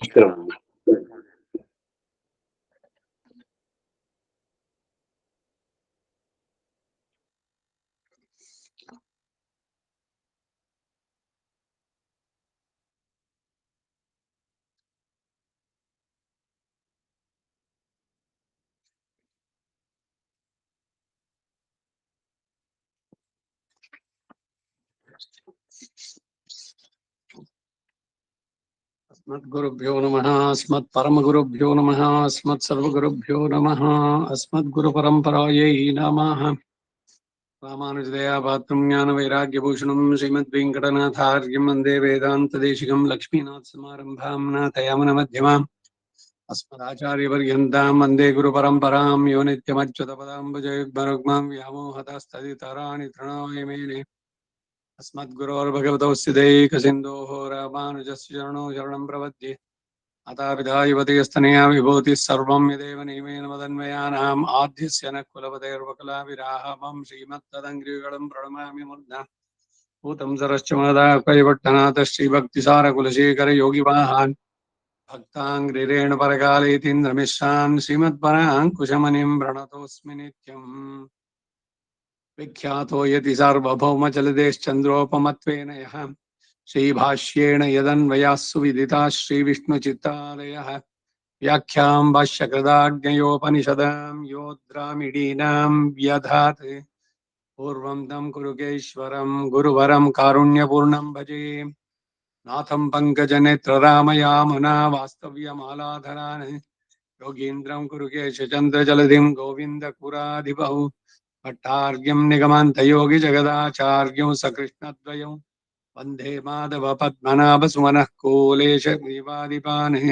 ನಮಸ್ಕಾರ. अस्मद्गुरुभ्यो नमः, अस्मत्परमगुरुभ्यो नमः, अस्मत्सर्वगुरुभ्यो नमः, अस्मद्गुरुपरम्परायै नमः। रामानुजदयापात्रं ज्ञानवैराग्यभूषणं श्रीमद्वेङ्कटनाथार्यं वन्दे वेदान्तदेशिकं लक्ष्मीनाथसमारम्भां नाथयामनमध्यमाम् अस्मदाचार्यपर्यन्तां वन्दे गुरुपरम्परां यो नित्यमच्युतपदाम्बुजयुग्मरुग्मं व्यामोहतस्तदितराणि तृणाय मेने अस्मद्गुरोर्भगवतोऽस्य दैकसिन्धोः रामानुजस्य चरणौ शरणं प्रपद्ये अतापितायुवतीस्तनया विभूतिः सर्वं यदेव नियमेन मदन्वयानाम् आद्यस्य न कुलपतेर्वकुलाभिरामं श्रीमत्तदङ्घ्रियुगलं प्रणमामि मूर्ध्ना भूतं सरश्च महदाह्वयपट्टनाथ श्रीभक्तिसारकुलशेखरयोगिवाहान् भक्ताङ्घ्रिरेण परकालेतीन्द्रमिश्रान् श्रीमत्पराङ्कुशमनिं प्रणतोऽस्मि नित्यम्। विख्यातो यति सार्वभौमजलदेश्चन्द्रोपमत्वेन यः श्रीभाष्येण यदन्वयास्सु विदिताः श्रीविष्णुचित्तालयः व्याख्यां भाष्यकृताज्ञयोपनिषदां योद्रामिडीनां व्यधात् पूर्वं तं कुरुकेश्वरं गुरुवरं कारुण्यपूर्णं भजे नाथं पङ्कजनेत्ररामयामुना वास्तव्यमालाधरान् योगीन्द्रं कुरुकेशचन्द्रजलधिं गोविन्दपुराधिपौ भट्टार्घ्यं निगमान्तयोगिजगदाचार्यं सकृष्णद्वयं वन्दे माधवपद्मनाभसुमनः कोलेश विवादिपाने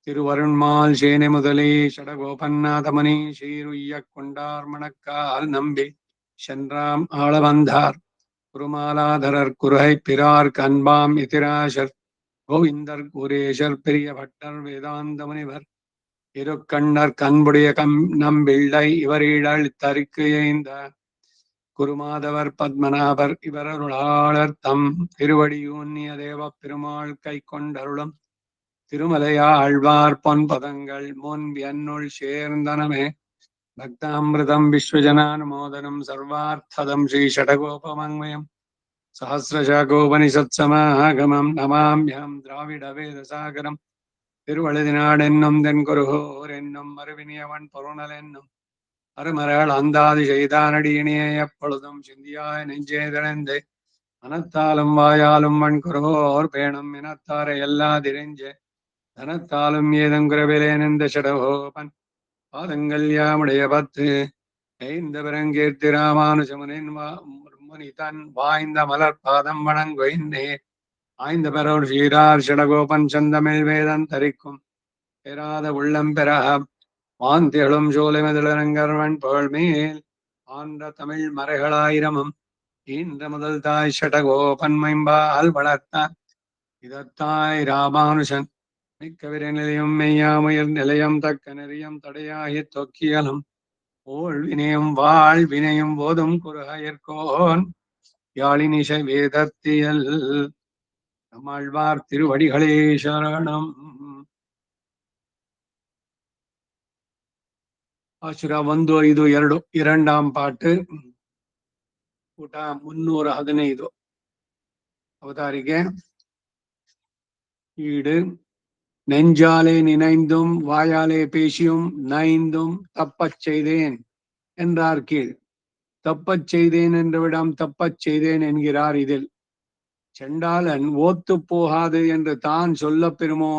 திருவருண்மால் சேனை முதலே ஷடகோபன்னாதமணி ஸ்ரீருய்ய கொண்டார்மணக்கால் நம்பி சென்றாம் ஆளவந்தார் குருமாலாதரர் குருகை பிறார் கண்பாம் இத்திராசர் கோவிந்தர் குரேஷர் பெரிய பட்டர் வேதாந்த முனிவர் இருக்கண்ணர் கண்புடைய நம்பிள்ளை இவரிடல் தரிக்கு எய்ந்த குருமாதவர் பத்மநாபர் இவரருளாளர் தம் திருவடியூன்னிய தேவ பெருமாள் கை கொண்டருளும் திருமலையா ஆழ்வார் பொன் பதங்கள் முன் என்னுள் சேர்ந்தனமே பக்தாமிருதம் விஸ்வஜனானுமோதனம் சர்வார்த்ததம் ஸ்ரீ ஷடகோபமன்மயம் சஹசிரசாகோபனிஷத்சமாகமம் நமாம்யம் திராவிட வேதசாகரம் திருவழுதினாடென்னும் தென்குருகோர் என்னும் மறுவினியவன் பொருணல் என்னும் அருமரள் அந்தாதி செய்தானடியினியே எப்பொழுதும் சிந்தியாய் நெஞ்சே திறந்து மனத்தாலும் வாயாலும் வன்குருகோர் பேணும் இனத்தாரை எல்லா திரிஞ்சே தனத்தாலும் ஏதங்குரவிலேன் இந்த ஷடகோபன் பாதங்கள் யாமுடைய பத்து ஐந்த பிறங்கீர்த்தி ராமானுஜமுனின் முனிதன் வாய்ந்த மலர் பாதம் வணங்குயின்னே ஆய்ந்த பெறோர் சீரார் ஷடகோபன் சந்தமிழ் வேதம் தரிக்கும் பெறாத உள்ளம் பெற வாந்தியளும் சோலைமதிலரங்கர்வன் புகழ்மேல் ஆன்ற தமிழ் மறைகளாயிரமும் ஈன்ற முதல் தாய் ஷடகோபன் மைம்பால் வளர்த்தான் இதத்தாய் ராமானுஷன் மிக்க விரைநிலையும் மெய்யாமுயர் நிலையம் தக்க நெறியம் தடையாகி தொக்கியலும் ஓள் வினையும் வாழ் வினையும் போதும் குறுகயற்கோன் யாழினிசை வேதத்தியல் நம்மாழ்வார் திருவடிகளே சரணம். ಆಶುರ 1-5-2 இரண்டாம் பாட்டு ಪುಟ 315 ಅವತಾರಿಗೆ ஈடு நெஞ்சாலே நினைந்தும் வாயாலே பேசியும் நைந்தும் தப்பச் செய்தேன் என்றார் கீழ். தப்பச் செய்தேன் என்றவிடம் தப்பச் செய்தேன் என்கிறார் இதில். செண்டாளன் ஓத்து போகாது என்று தான் சொல்ல பெறுமோ?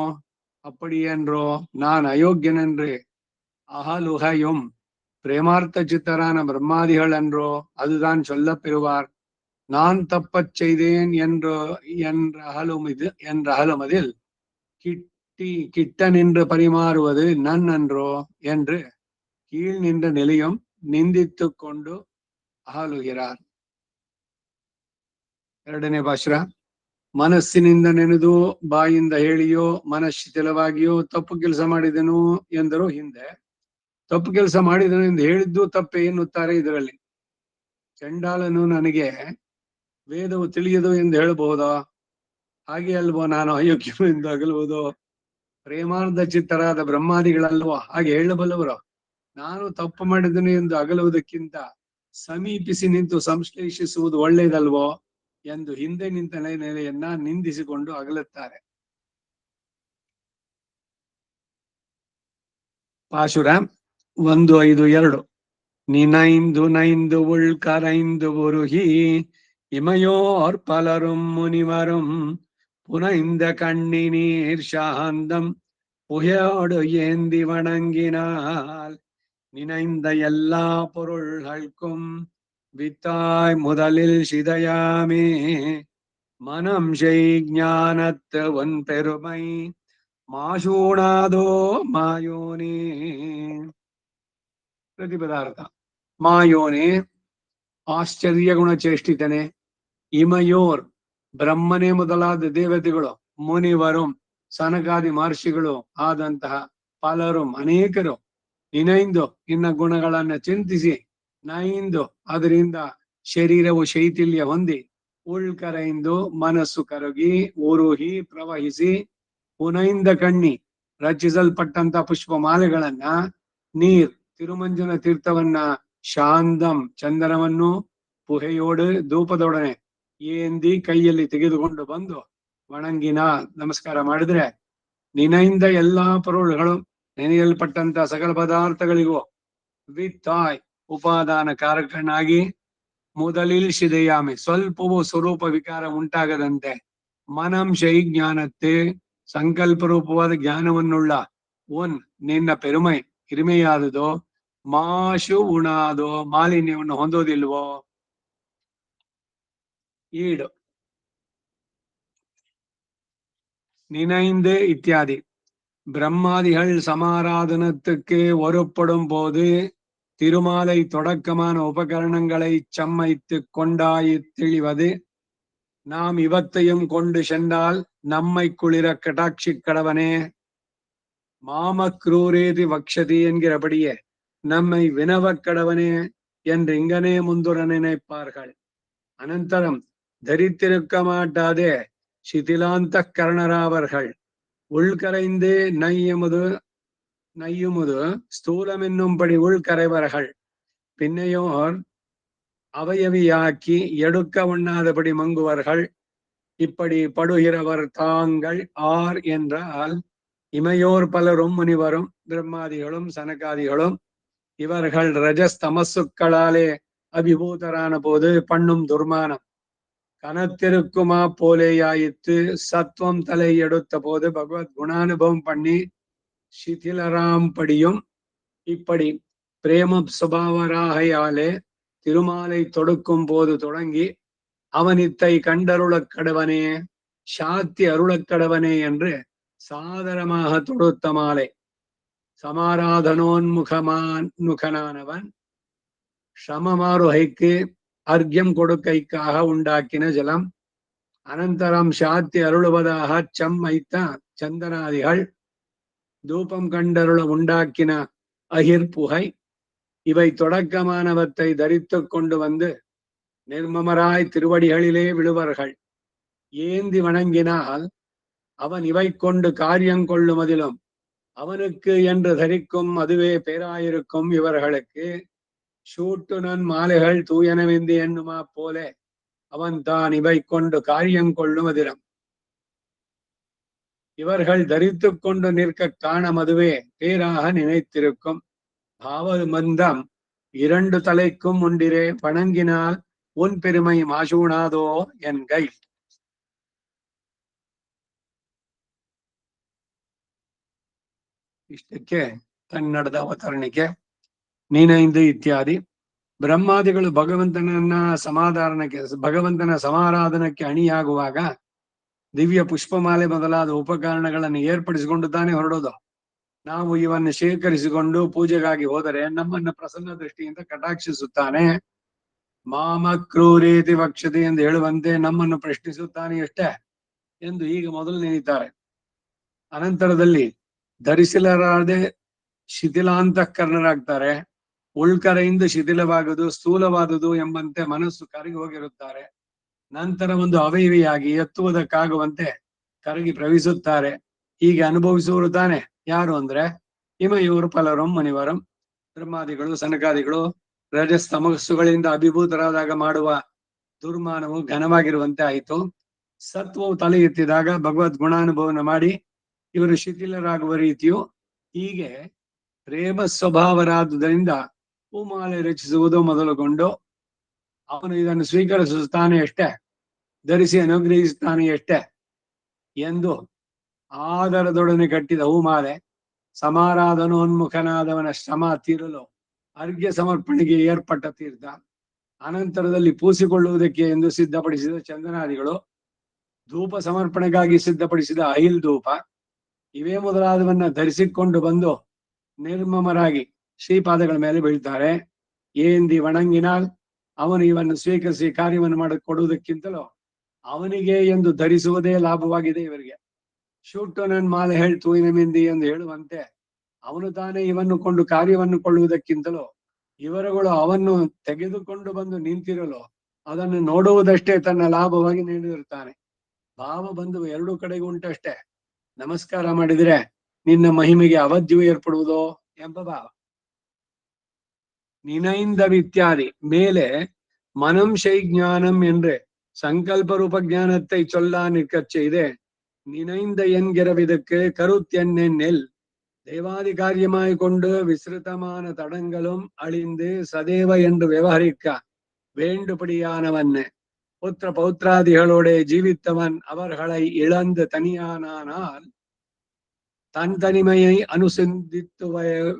அப்படியென்றோ நான் அயோக்கியன் என்று அகலுகையும் பிரேமார்த்த சித்தரான பிரம்மாதிகள் என்றோ அதுதான் சொல்ல பெறுவார். நான் தப்பச் செய்தேன் என்றோ என்றகலும் அதில் கிட்ட நின்று பரிமாறுவது நன் அன்றோ என்று கீழ் நின்ற நிலையும் நிந்தித்துக் கொண்டு ಅಹಲುಗಿರಾರ್. ಎರಡನೇ ಭಾಷರ ಮನಸ್ಸಿನಿಂದ ನೆನೆದು ಬಾಯಿಂದ ಹೇಳಿಯೋ ಮನಶ್ಶಿಥಿಲವಾಗಿಯೋ ತಪ್ಪು ಕೆಲಸ ಮಾಡಿದನು ಎಂದರು ಹಿಂದೆ. ತಪ್ಪು ಕೆಲಸ ಮಾಡಿದನು ಎಂದು ಹೇಳಿದ್ದು ತಪ್ಪೆ ಎನ್ನುತ್ತಾರೆ ಇದರಲ್ಲಿ. ಚಂಡಾಲನು ನನಗೆ ವೇದವು ತಿಳಿಯದು ಎಂದು ಹೇಳಬಹುದಾ? ಹಾಗೆ ಅಲ್ವೋ ನಾನು ಅಯೋಗ್ಯನು ಎಂದು ಆಗಲ್ಬಹುದು? ಪ್ರೇಮಾರ್ಧ ಚಿತ್ತರಾದ ಬ್ರಹ್ಮಾದಿಗಳಲ್ವೋ ಹಾಗೆ ಹೇಳಬಲ್ಲವರು. ನಾನು ತಪ್ಪು ಮಾಡಿದನು ಎಂದು ಅಗಲುವುದಕ್ಕಿಂತ ಸಮೀಪಿಸಿ ನಿಂತು ಸಂಶ್ಲೇಷಿಸುವುದು ಒಳ್ಳೆಯದಲ್ವೋ ಎಂದು ಹಿಂದೆ ನಿಂತ ನೆಲೆಯನ್ನ ನಿಂದಿಸಿಕೊಂಡು ಅಗಲುತ್ತಾರೆ. ಪಾಶುರಾಮ್ 1:5-2 நினைந்து நைந்து உள்கரைந்து உருகி இமையோர் பலரும் முனிவரும் புனைந்த கண்ணினீர் சாந்தம் புகையோடு ஏந்தி வணங்கினால் நினைந்த எல்லா பொருள்களுக்கும் வித்தாய் முதலில் சிதையாமே மனம் செய் ஞானத்து உன் பெருமை மாசூணாதோ மாயோனே. ಪ್ರತಿಪದಾರ್ಥ. ಮಾಯೋನೆ ಆಶ್ಚರ್ಯ ಗುಣಚೇಷ್ಟಿತನೆ. ಇಮಯೋರ್ ಬ್ರಹ್ಮನೇ ಮೊದಲಾದ ದೇವತೆಗಳು, ಮುನಿವರು ಸನಕಾದಿ ಮಹರ್ಷಿಗಳು ಆದಂತಹ ಪಲರು ಅನೇಕರು ನಿನೈಂದು ನಿನ್ನ ಗುಣಗಳನ್ನ ಚಿಂತಿಸಿ ನೈಂದು ಅದರಿಂದ ಶರೀರವು ಶೈಥಿಲ್ಯ ಹೊಂದಿ ಉಳ್ಕರೆಯಿಂದ ಮನಸ್ಸು ಕರಗಿ ಉರುಹಿ ಪ್ರವಹಿಸಿ ಪುನೈಂದ ಕಣ್ಣಿ ರಚಿಸಲ್ಪಟ್ಟಂತ ಪುಷ್ಪಮಾಲೆಗಳನ್ನ ನೀರ್ ತಿರುಮಂಜನ ತೀರ್ಥವನ್ನ ಶಾಂತಂ ಚಂದನವನ್ನು ಪುಹೆಯೋಡು ಧೂಪದೊಡನೆ ಏಂದಿ ಕೈಯಲ್ಲಿ ತೆಗೆದುಕೊಂಡು ಬಂದು ವಣಂಗಿನ ನಮಸ್ಕಾರ ಮಾಡಿದ್ರೆ ನಿನೈಂದ ಎಲ್ಲಾ ಪೊರುಳುಗಳು ನೆನೆಯಲ್ಪಟ್ಟಂತ ಸಕಲ ಪದಾರ್ಥಗಳಿಗೂ ವಿತ್ತಾಯ್ ಉಪಾದಾನ ಕಾರಕನಾಗಿ முதலில் சிதையாಮೆ ಸ್ವಲ್ಪವೂ ಸ್ವರೂಪ ವಿಕಾರ ಉಂಟಾಗದಂತೆ ಮನಂ ಶೈ ಜ್ಞಾನತ್ತೆ ಸಂಕಲ್ಪ ರೂಪವಾದ ಜ್ಞಾನವನ್ನುಳ್ಳ ಒನ್ ನಿನ್ನ ಪೆರುಮೈ ಹಿರಿಮೆಯಾದುದೋ ಮಾಶು ಉಣಾದೋ ಮಾಲಿನ್ಯವನ್ನು ಹೊಂದೋದಿಲ್ವೋ. ಈಡು நினைந்து இத்தியாதி பிரம்மாதிகள் சமாராதனத்துக்கு ஒருப்படும் போது திருமாலை தொடக்கமான உபகரணங்களை சம்மைத்து கொண்டாயித்தெளிவது நாம் இவத்தையும் கொண்டு சென்றால் நம்மை குளிர கட்டாட்சி கடவனே. மாமக்ரூரேதி வக்ஷதி என்கிறபடியே நம்மை வினவக் கடவனே என்று இங்கனே முந்துர நினைப்பார்கள். அனந்தரம் தரித்திருக்க மாட்டாதே சிதிலாந்த கரணராவர்கள். உள்கரைந்து நையுமுது ஸ்தூலம் என்னும்படி உள்கரைவர்கள். பின்னையோர் அவையவியாக்கி எடுக்க உண்ணாதபடி மங்குவர்கள். இப்படி படுகிறவர் தாங்கள் ஆர் என்றால் இமையோர் பலரும் முனிவரும் பிரம்மாதிகளும் சனகாதிகளும் இவர்கள் ரஜஸ் தமசுக்களாலே அபிபூதரான போது பண்ணும் துர்மானம் கனத்திருக்குமா போலேயாயித்து சத்துவம் தலை எடுத்த போது பகவத் குணானுபவம் பண்ணி சிதிலராம் படியும் இப்படி பிரேம சுபாவராகையாலே திருமாலை தொடுக்கும் போது தொடங்கி அவனித்தை கண்டருளக் கடவனே சாத்தி அருளக்கடவனே என்று சாதரமாக தொடுத்த மாலை சமாராதனோன்முகனானவன் ಶ್ರಮಮಾರುಹೈக்கு ಅರ್ಘ್ಯಂ ಕೊಡುಕೈக்காக ಉಂಡಾಕಿನ ಜಲಂ ಅನಂತರಂ ಶಾತಿ ಅರುಳುವುதாக ಚಮ್ಮೈத்த ಚಂದನಾದಿகள் தூபம் கண்டருள உண்டாக்கின அகிர் புகை இவை தொடக்கமானவற்றை தரித்து கொண்டு வந்து நிர்மமராய் திருவடிகளிலே விழுவர்கள். ஏந்தி வணங்கினால் அவன் இவை கொண்டு காரியம் கொள்ளுமதிலும் அவனுக்கு என்று தரிக்கும் அதுவே பேராயிருக்கும். இவர்களுக்கு சூட்டுனன் மாலைகள் தூயனவெந்து எண்ணுமா போல அவன் தான் இவை கொண்டு காரியம் கொள்ளுமதிலும் இவர்கள் தரித்து கொண்டு நிற்க காணம் அதுவே பேராக நினைத்திருக்கும். பாவமந்தம் இரண்டு தலைக்கும் உண்டிரே வணங்கினால் உன் பெருமை மாசூணாதோ என்கை. ಇಷ್ಟಕ್ಕೆ ಕನ್ನಡದ ಅವತರಣಿಕೆ. ನೀನೈಂದು ಇತ್ಯಾದಿ ಬ್ರಹ್ಮಾದಿಗಳು ಭಗವಂತನ ಸಮಾರಾಧನಕ್ಕೆ ಅಣಿಯಾಗುವಾಗ ದಿವ್ಯ ಪುಷ್ಪಮಾಲೆ ಮೊದಲಾದ ಉಪಕರಣಗಳನ್ನು ಏರ್ಪಡಿಸಿಕೊಂಡು ತಾನೇ ಹೊರಡೋದು. ನಾವು ಇವನ್ನು ಶೇಖರಿಸಿಕೊಂಡು ಪೂಜೆಗಾಗಿ ಹೋದರೆ ನಮ್ಮನ್ನು ಪ್ರಸನ್ನ ದೃಷ್ಟಿಯಿಂದ ಕಟಾಕ್ಷಿಸುತ್ತಾನೆ. ಮಾಮ ಕ್ರೂರೇತಿ ವಕ್ಷತೆ ಎಂದು ಹೇಳುವಂತೆ ನಮ್ಮನ್ನು ಪ್ರಶ್ನಿಸುತ್ತಾನೆ ಅಷ್ಟೇ ಎಂದು ಈಗ ಮೊದಲು ನೆನೀತಾರೆ. ಅನಂತರದಲ್ಲಿ ಧರಿಸಿಲರಾದೆ ಶಿಥಿಲಾಂತಃಕರಣರಾಗ್ತಾರೆ. ಉಳ್ಕರೆಯಿಂದ ಶಿಥಿಲವಾಗುವುದು ಸ್ಥೂಲವಾದುದು ಎಂಬಂತೆ ಮನಸ್ಸು ಕರಗಿ ಹೋಗಿರುತ್ತಾರೆ. ನಂತರ ಒಂದು ಅವಯವಿಯಾಗಿ ಎತ್ತುವುದಕ್ಕಾಗುವಂತೆ ಕರಗಿ ಪ್ರವಿಸುತ್ತಾರೆ. ಹೀಗೆ ಅನುಭವಿಸುವರು ತಾನೆ. ಯಾರು ಅಂದ್ರೆ ಇವರು ಪಲರಂ ಮುನಿವರಂ, ಬ್ರಹ್ಮಾದಿಗಳು ಸನಕಾದಿಗಳು ರಜಸ್ತಮಸ್ಸುಗಳಿಂದ ಅಭಿಭೂತರಾದಾಗ ಮಾಡುವ ದುರ್ಮಾನವು ಘನವಾಗಿರುವಂತೆ ಆಯಿತು. ಸತ್ವವು ತಲೆ ಎತ್ತಿದಾಗ ಭಗವದ್ ಗುಣಾನುಭವನ ಮಾಡಿ ಇವರು ಶಿಥಿಲರಾಗುವ ರೀತಿಯು ಹೀಗೆ ಪ್ರೇಮ ಸ್ವಭಾವರಾದುದರಿಂದ ಹೂಮಾಲೆ ರಚಿಸುವುದು ಮೊದಲುಗೊಂಡು ಅವನು ಇದನ್ನು ಸ್ವೀಕರಿಸುತ್ತಾನೆ ಎಷ್ಟೇ, ಧರಿಸಿ ಅನುಗ್ರಹಿಸುತ್ತಾನೆ ಎಷ್ಟೇ ಎಂದು ಆದರದೊಡನೆ ಕಟ್ಟಿದ ಹೂಮಾಲೆ ಸಮಾರಾಧನೋನ್ಮುಖನಾದವನ ಶ್ರಮ ತೀರಲು ಅರ್ಘ್ಯ ಸಮರ್ಪಣೆಗೆ ಏರ್ಪಟ್ಟ ತೀರ್ಥ, ಅನಂತರದಲ್ಲಿ ಪೂಸಿಕೊಳ್ಳುವುದಕ್ಕೆ ಎಂದು ಸಿದ್ಧಪಡಿಸಿದ ಚಂದನಾದಿಗಳು, ಧೂಪ ಸಮರ್ಪಣೆಗಾಗಿ ಸಿದ್ಧಪಡಿಸಿದ ಅಹಿಲ್ ಧೂಪ, ಇವೇ ಮೊದಲಾದವನ್ನ ಧರಿಸಿಕೊಂಡು ಬಂದು ನಿರ್ಮಮರಾಗಿ ಶ್ರೀಪಾದಗಳ ಮೇಲೆ ಬೀಳ್ತಾರೆ. ಏಂದಿ ವಣಂಗಿനാൽ ಅವನು ಇವನ್ನು ಸ್ವೀಕರಿಸಿ ಕಾರ್ಯವನ್ನು ಮಾಡಿಕೊಡುವುದಕ್ಕಿಂತಲೂ ಅವನಿಗೆ ಎಂದು ಧರಿಸುವುದೇ ಲಾಭವಾಗಿದೆ ಇವರಿಗೆ. ಶೂಟು ನನ್ ಮಾಲೆ ಹೇಳ್ತು ಇನಮಿಂದಿ ಎಂದು ಹೇಳುವಂತೆ ಅವನು ತಾನೇ ಇವನ್ನು ಕೊಂಡು ಕಾರ್ಯವನ್ನು ಕೊಳ್ಳುವುದಕ್ಕಿಂತಲೂ ಇವರುಗಳು ಅವನ್ನು ತೆಗೆದುಕೊಂಡು ಬಂದು ನಿಂತಿರಲು ಅದನ್ನು ನೋಡುವುದಷ್ಟೇ ತನ್ನ ಲಾಭವಾಗಿ ನೀಡಿರುತ್ತಾನೆ. ಭಾವ ಬಂದು ಎರಡೂ ಕಡೆಗೂ ಉಂಟಷ್ಟೇ. ನಮಸ್ಕಾರ ಮಾಡಿದ್ರೆ ನಿನ್ನ ಮಹಿಮೆಗೆ ಅವಧ್ಯವೂ ಏರ್ಪಡುವುದೋ ಎಂಬ ಭಾವ. நினைந்தவித்யாதி மேலே மனம் செய் ஞானம் என்று சங்கல்ப ரூப ஞானத்தை சொல்லா நிற்கச் செய்து நினைந்த என்கிறவிதற்கு கருத்தென்னெல் தேவாதி காரியமாய் கொண்டு விசிருத்தமான தடங்களும் அழிந்து சதேவ என்று விவகரிக்க வேண்டுபடியானவன் புத்திர பௌத்ராதிகளோட ஜீவித்தவன் அவர்களை இழந்து தனியானால் தன் தனிமையை அனுசந்தித்து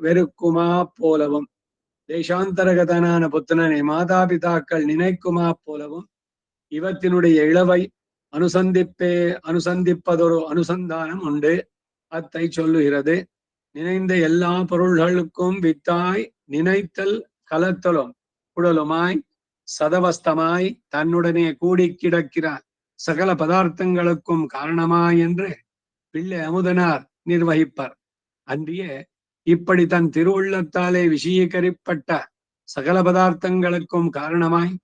வெறுக்குமா போலவும் தேசாந்தரகதனான புத்தனனை மாதாபிதாக்கள் நினைக்குமா போலவும் இவத்தினுடைய இளவை அனுசந்திப்பதொரு அனுசந்தானம் உண்டு. அத்தை சொல்லுகிறது. நினைந்த எல்லா பொருள்களுக்கும் வித்தாய் நினைத்தல் கலத்தலும் குடலுமாய் சதவஸ்தமாய் தன்னுடனே கூடி கிடக்கிற சகல பதார்த்தங்களுக்கும் காரணமாய் என்று பிள்ளை அமுதனார் நிர்வகிப்பர். அன்றியே இப்படி தன் திருவுள்ளத்தாலே விஷயீகரிப்பட்ட சகல பதார்த்தங்களுக்கும் காரணமாய்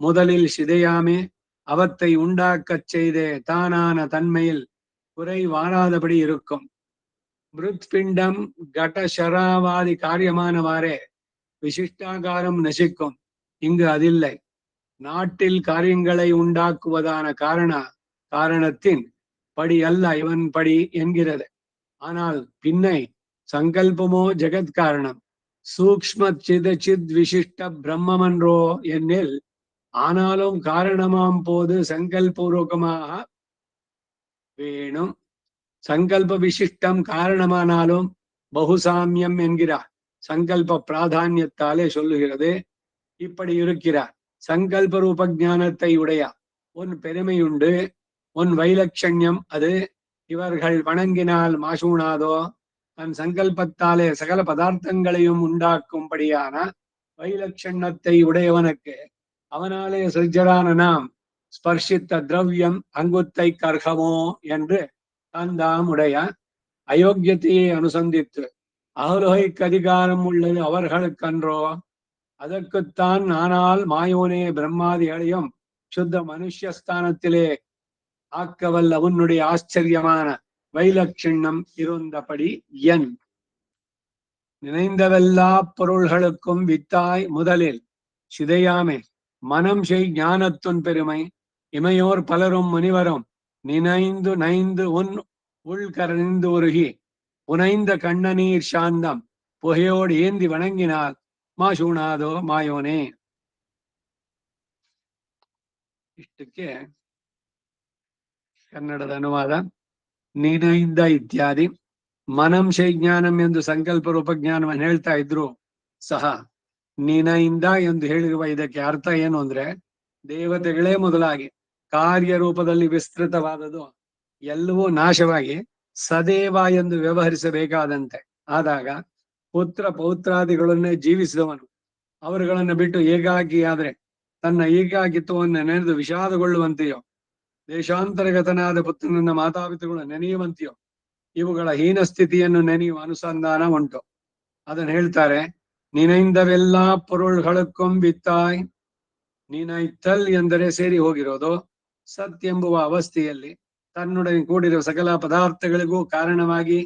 முதலில் சிதையாமே அவத்தை உண்டாக்கச் செய்தே தானான தன்மையில் குறை வாராதபடி இருக்கும். மிருத்பிண்டம் கடசராவாதி காரியமானவாறே விசிஷ்டாகாரம் நசிக்கும். இங்கு அதில்லை. நாட்டில் காரியங்களை உண்டாக்குவதான காரணத்தின் படி அல்ல இவன் படி என்கிறது. ஆனால் பின்னை சங்கல்பமோ ஜெகத் காரணம். சூக்ஷ்ம சித் விசிஷ்ட பிரம்மமன்றோ என்னில் ஆனாலும் காரணமாம் போது சங்கல்பூர்வகமாக வேணும். சங்கல்ப விசிஷ்டம் காரணமானாலும் பகுசாமியம் என்கிறார். சங்கல்ப பிராதானியத்தாலே சொல்லுகிறது. இப்படி இருக்கிறார். சங்கல்ப ரூப ஞானத்தை உடைய உன் பெருமையுண்டு, உன் வைலட்சண்யம் அது இவர்கள் வணங்கினால் மாசூணாதோ. தன் சங்கல்பத்தாலே சகல பதார்த்தங்களையும் உண்டாக்கும்படியான வைலட்சணத்தை உடையவனுக்கு அவனாலே சிருஜரான நாம் ஸ்பர்ஷித்த திரவியம் அங்குத்தை கர்ஹமோ என்று தாம் உடைய அயோக்கியத்தையை அனுசந்தித்து அகலோகைக்கு அதிகாரம் உள்ளது அவர்களுக்கன்றோ. அதற்குத்தான் ஆனால் மாயோனே பிரம்மாதிகளையும் சுத்த மனுஷஸ்தானத்திலே ஆக்கவல்ல உன்னுடைய ஆச்சரியமான வைலட்சணம் இருந்தபடி என் நினைந்தவெல்லா பொருள்களுக்கும் வித்தாய் முதலில் சிதையாமே மனம் செய் ஞானத்துன் பெருமை இமையோர் பலரும் முனிவரும் நினைந்து நைந்து உன் உள்கரணிந்து உருகி புனைந்த கண்ணநீர் சாந்தம் புகையோடு ஏந்தி வணங்கினால் மாசூணாதோ ಮಾಯೋನೆ. ಇಷ್ಟಕ್ಕೆ ಕನ್ನಡದ ಅನುವಾದ. ನಿನೈಂದ ಇತ್ಯಾದಿ ಮನಂಶೈ ಜ್ಞಾನಂ ಎಂದು ಸಂಕಲ್ಪ ರೂಪಜ್ಞಾನವನ್ನು ಹೇಳ್ತಾ ಇದ್ರು ಸಹ ನಿನೈಂದ ಎಂದು ಹೇಳಿರುವ ಇದಕ್ಕೆ ಅರ್ಥ ಏನು ಅಂದ್ರೆ ದೇವತೆಗಳೇ ಮೊದಲಾಗಿ ಕಾರ್ಯ ರೂಪದಲ್ಲಿ ವಿಸ್ತೃತವಾದದು ಎಲ್ಲವೂ ನಾಶವಾಗಿ ಸದೇವ ಎಂದು ವ್ಯವಹರಿಸಬೇಕಾದಂತೆ ಆದಾಗ ಪುತ್ರ ಪೌತ್ರಾದಿಗಳನ್ನೇ ಜೀವಿಸಿದವನು ಅವರುಗಳನ್ನು ಬಿಟ್ಟು ಏಕಾಕಿಯಾದ್ರೆ ತನ್ನ ಏಕಾಕಿತ್ವವನ್ನು ನೆನೆದು ವಿಷಾದಗೊಳ್ಳುವಂತೆಯೋ, ದೇಶಾಂತರ್ಗತನಾದ ಪುತ್ರನನ್ನ ಮಾತಾಪಿತೃಗಳು ನೆನೆಯುವಂತೆಯೋ ಇವುಗಳ ಹೀನ ಸ್ಥಿತಿಯನ್ನು ನೆನೆಯುವ ಅನುಸಂಧಾನ ಉಂಟು. ಅದನ್ನು ಹೇಳ್ತಾರೆ. ನಿನೈಂದವೆಲ್ಲಾ ಪೊರುಳ್ಗಳಕ್ಕೂ ವಿತ್ತಾಯ್. ನಿನೈತ್ತಲ್ ಎಂದರೆ ಸೇರಿ ಹೋಗಿರೋದು. ಸತ್ ಎಂಬುವ ಅವಸ್ಥೆಯಲ್ಲಿ ತನ್ನೊಡನೆ ಕೂಡಿರುವ ಸಕಲ ಪದಾರ್ಥಗಳಿಗೂ ಕಾರಣವಾಗಿ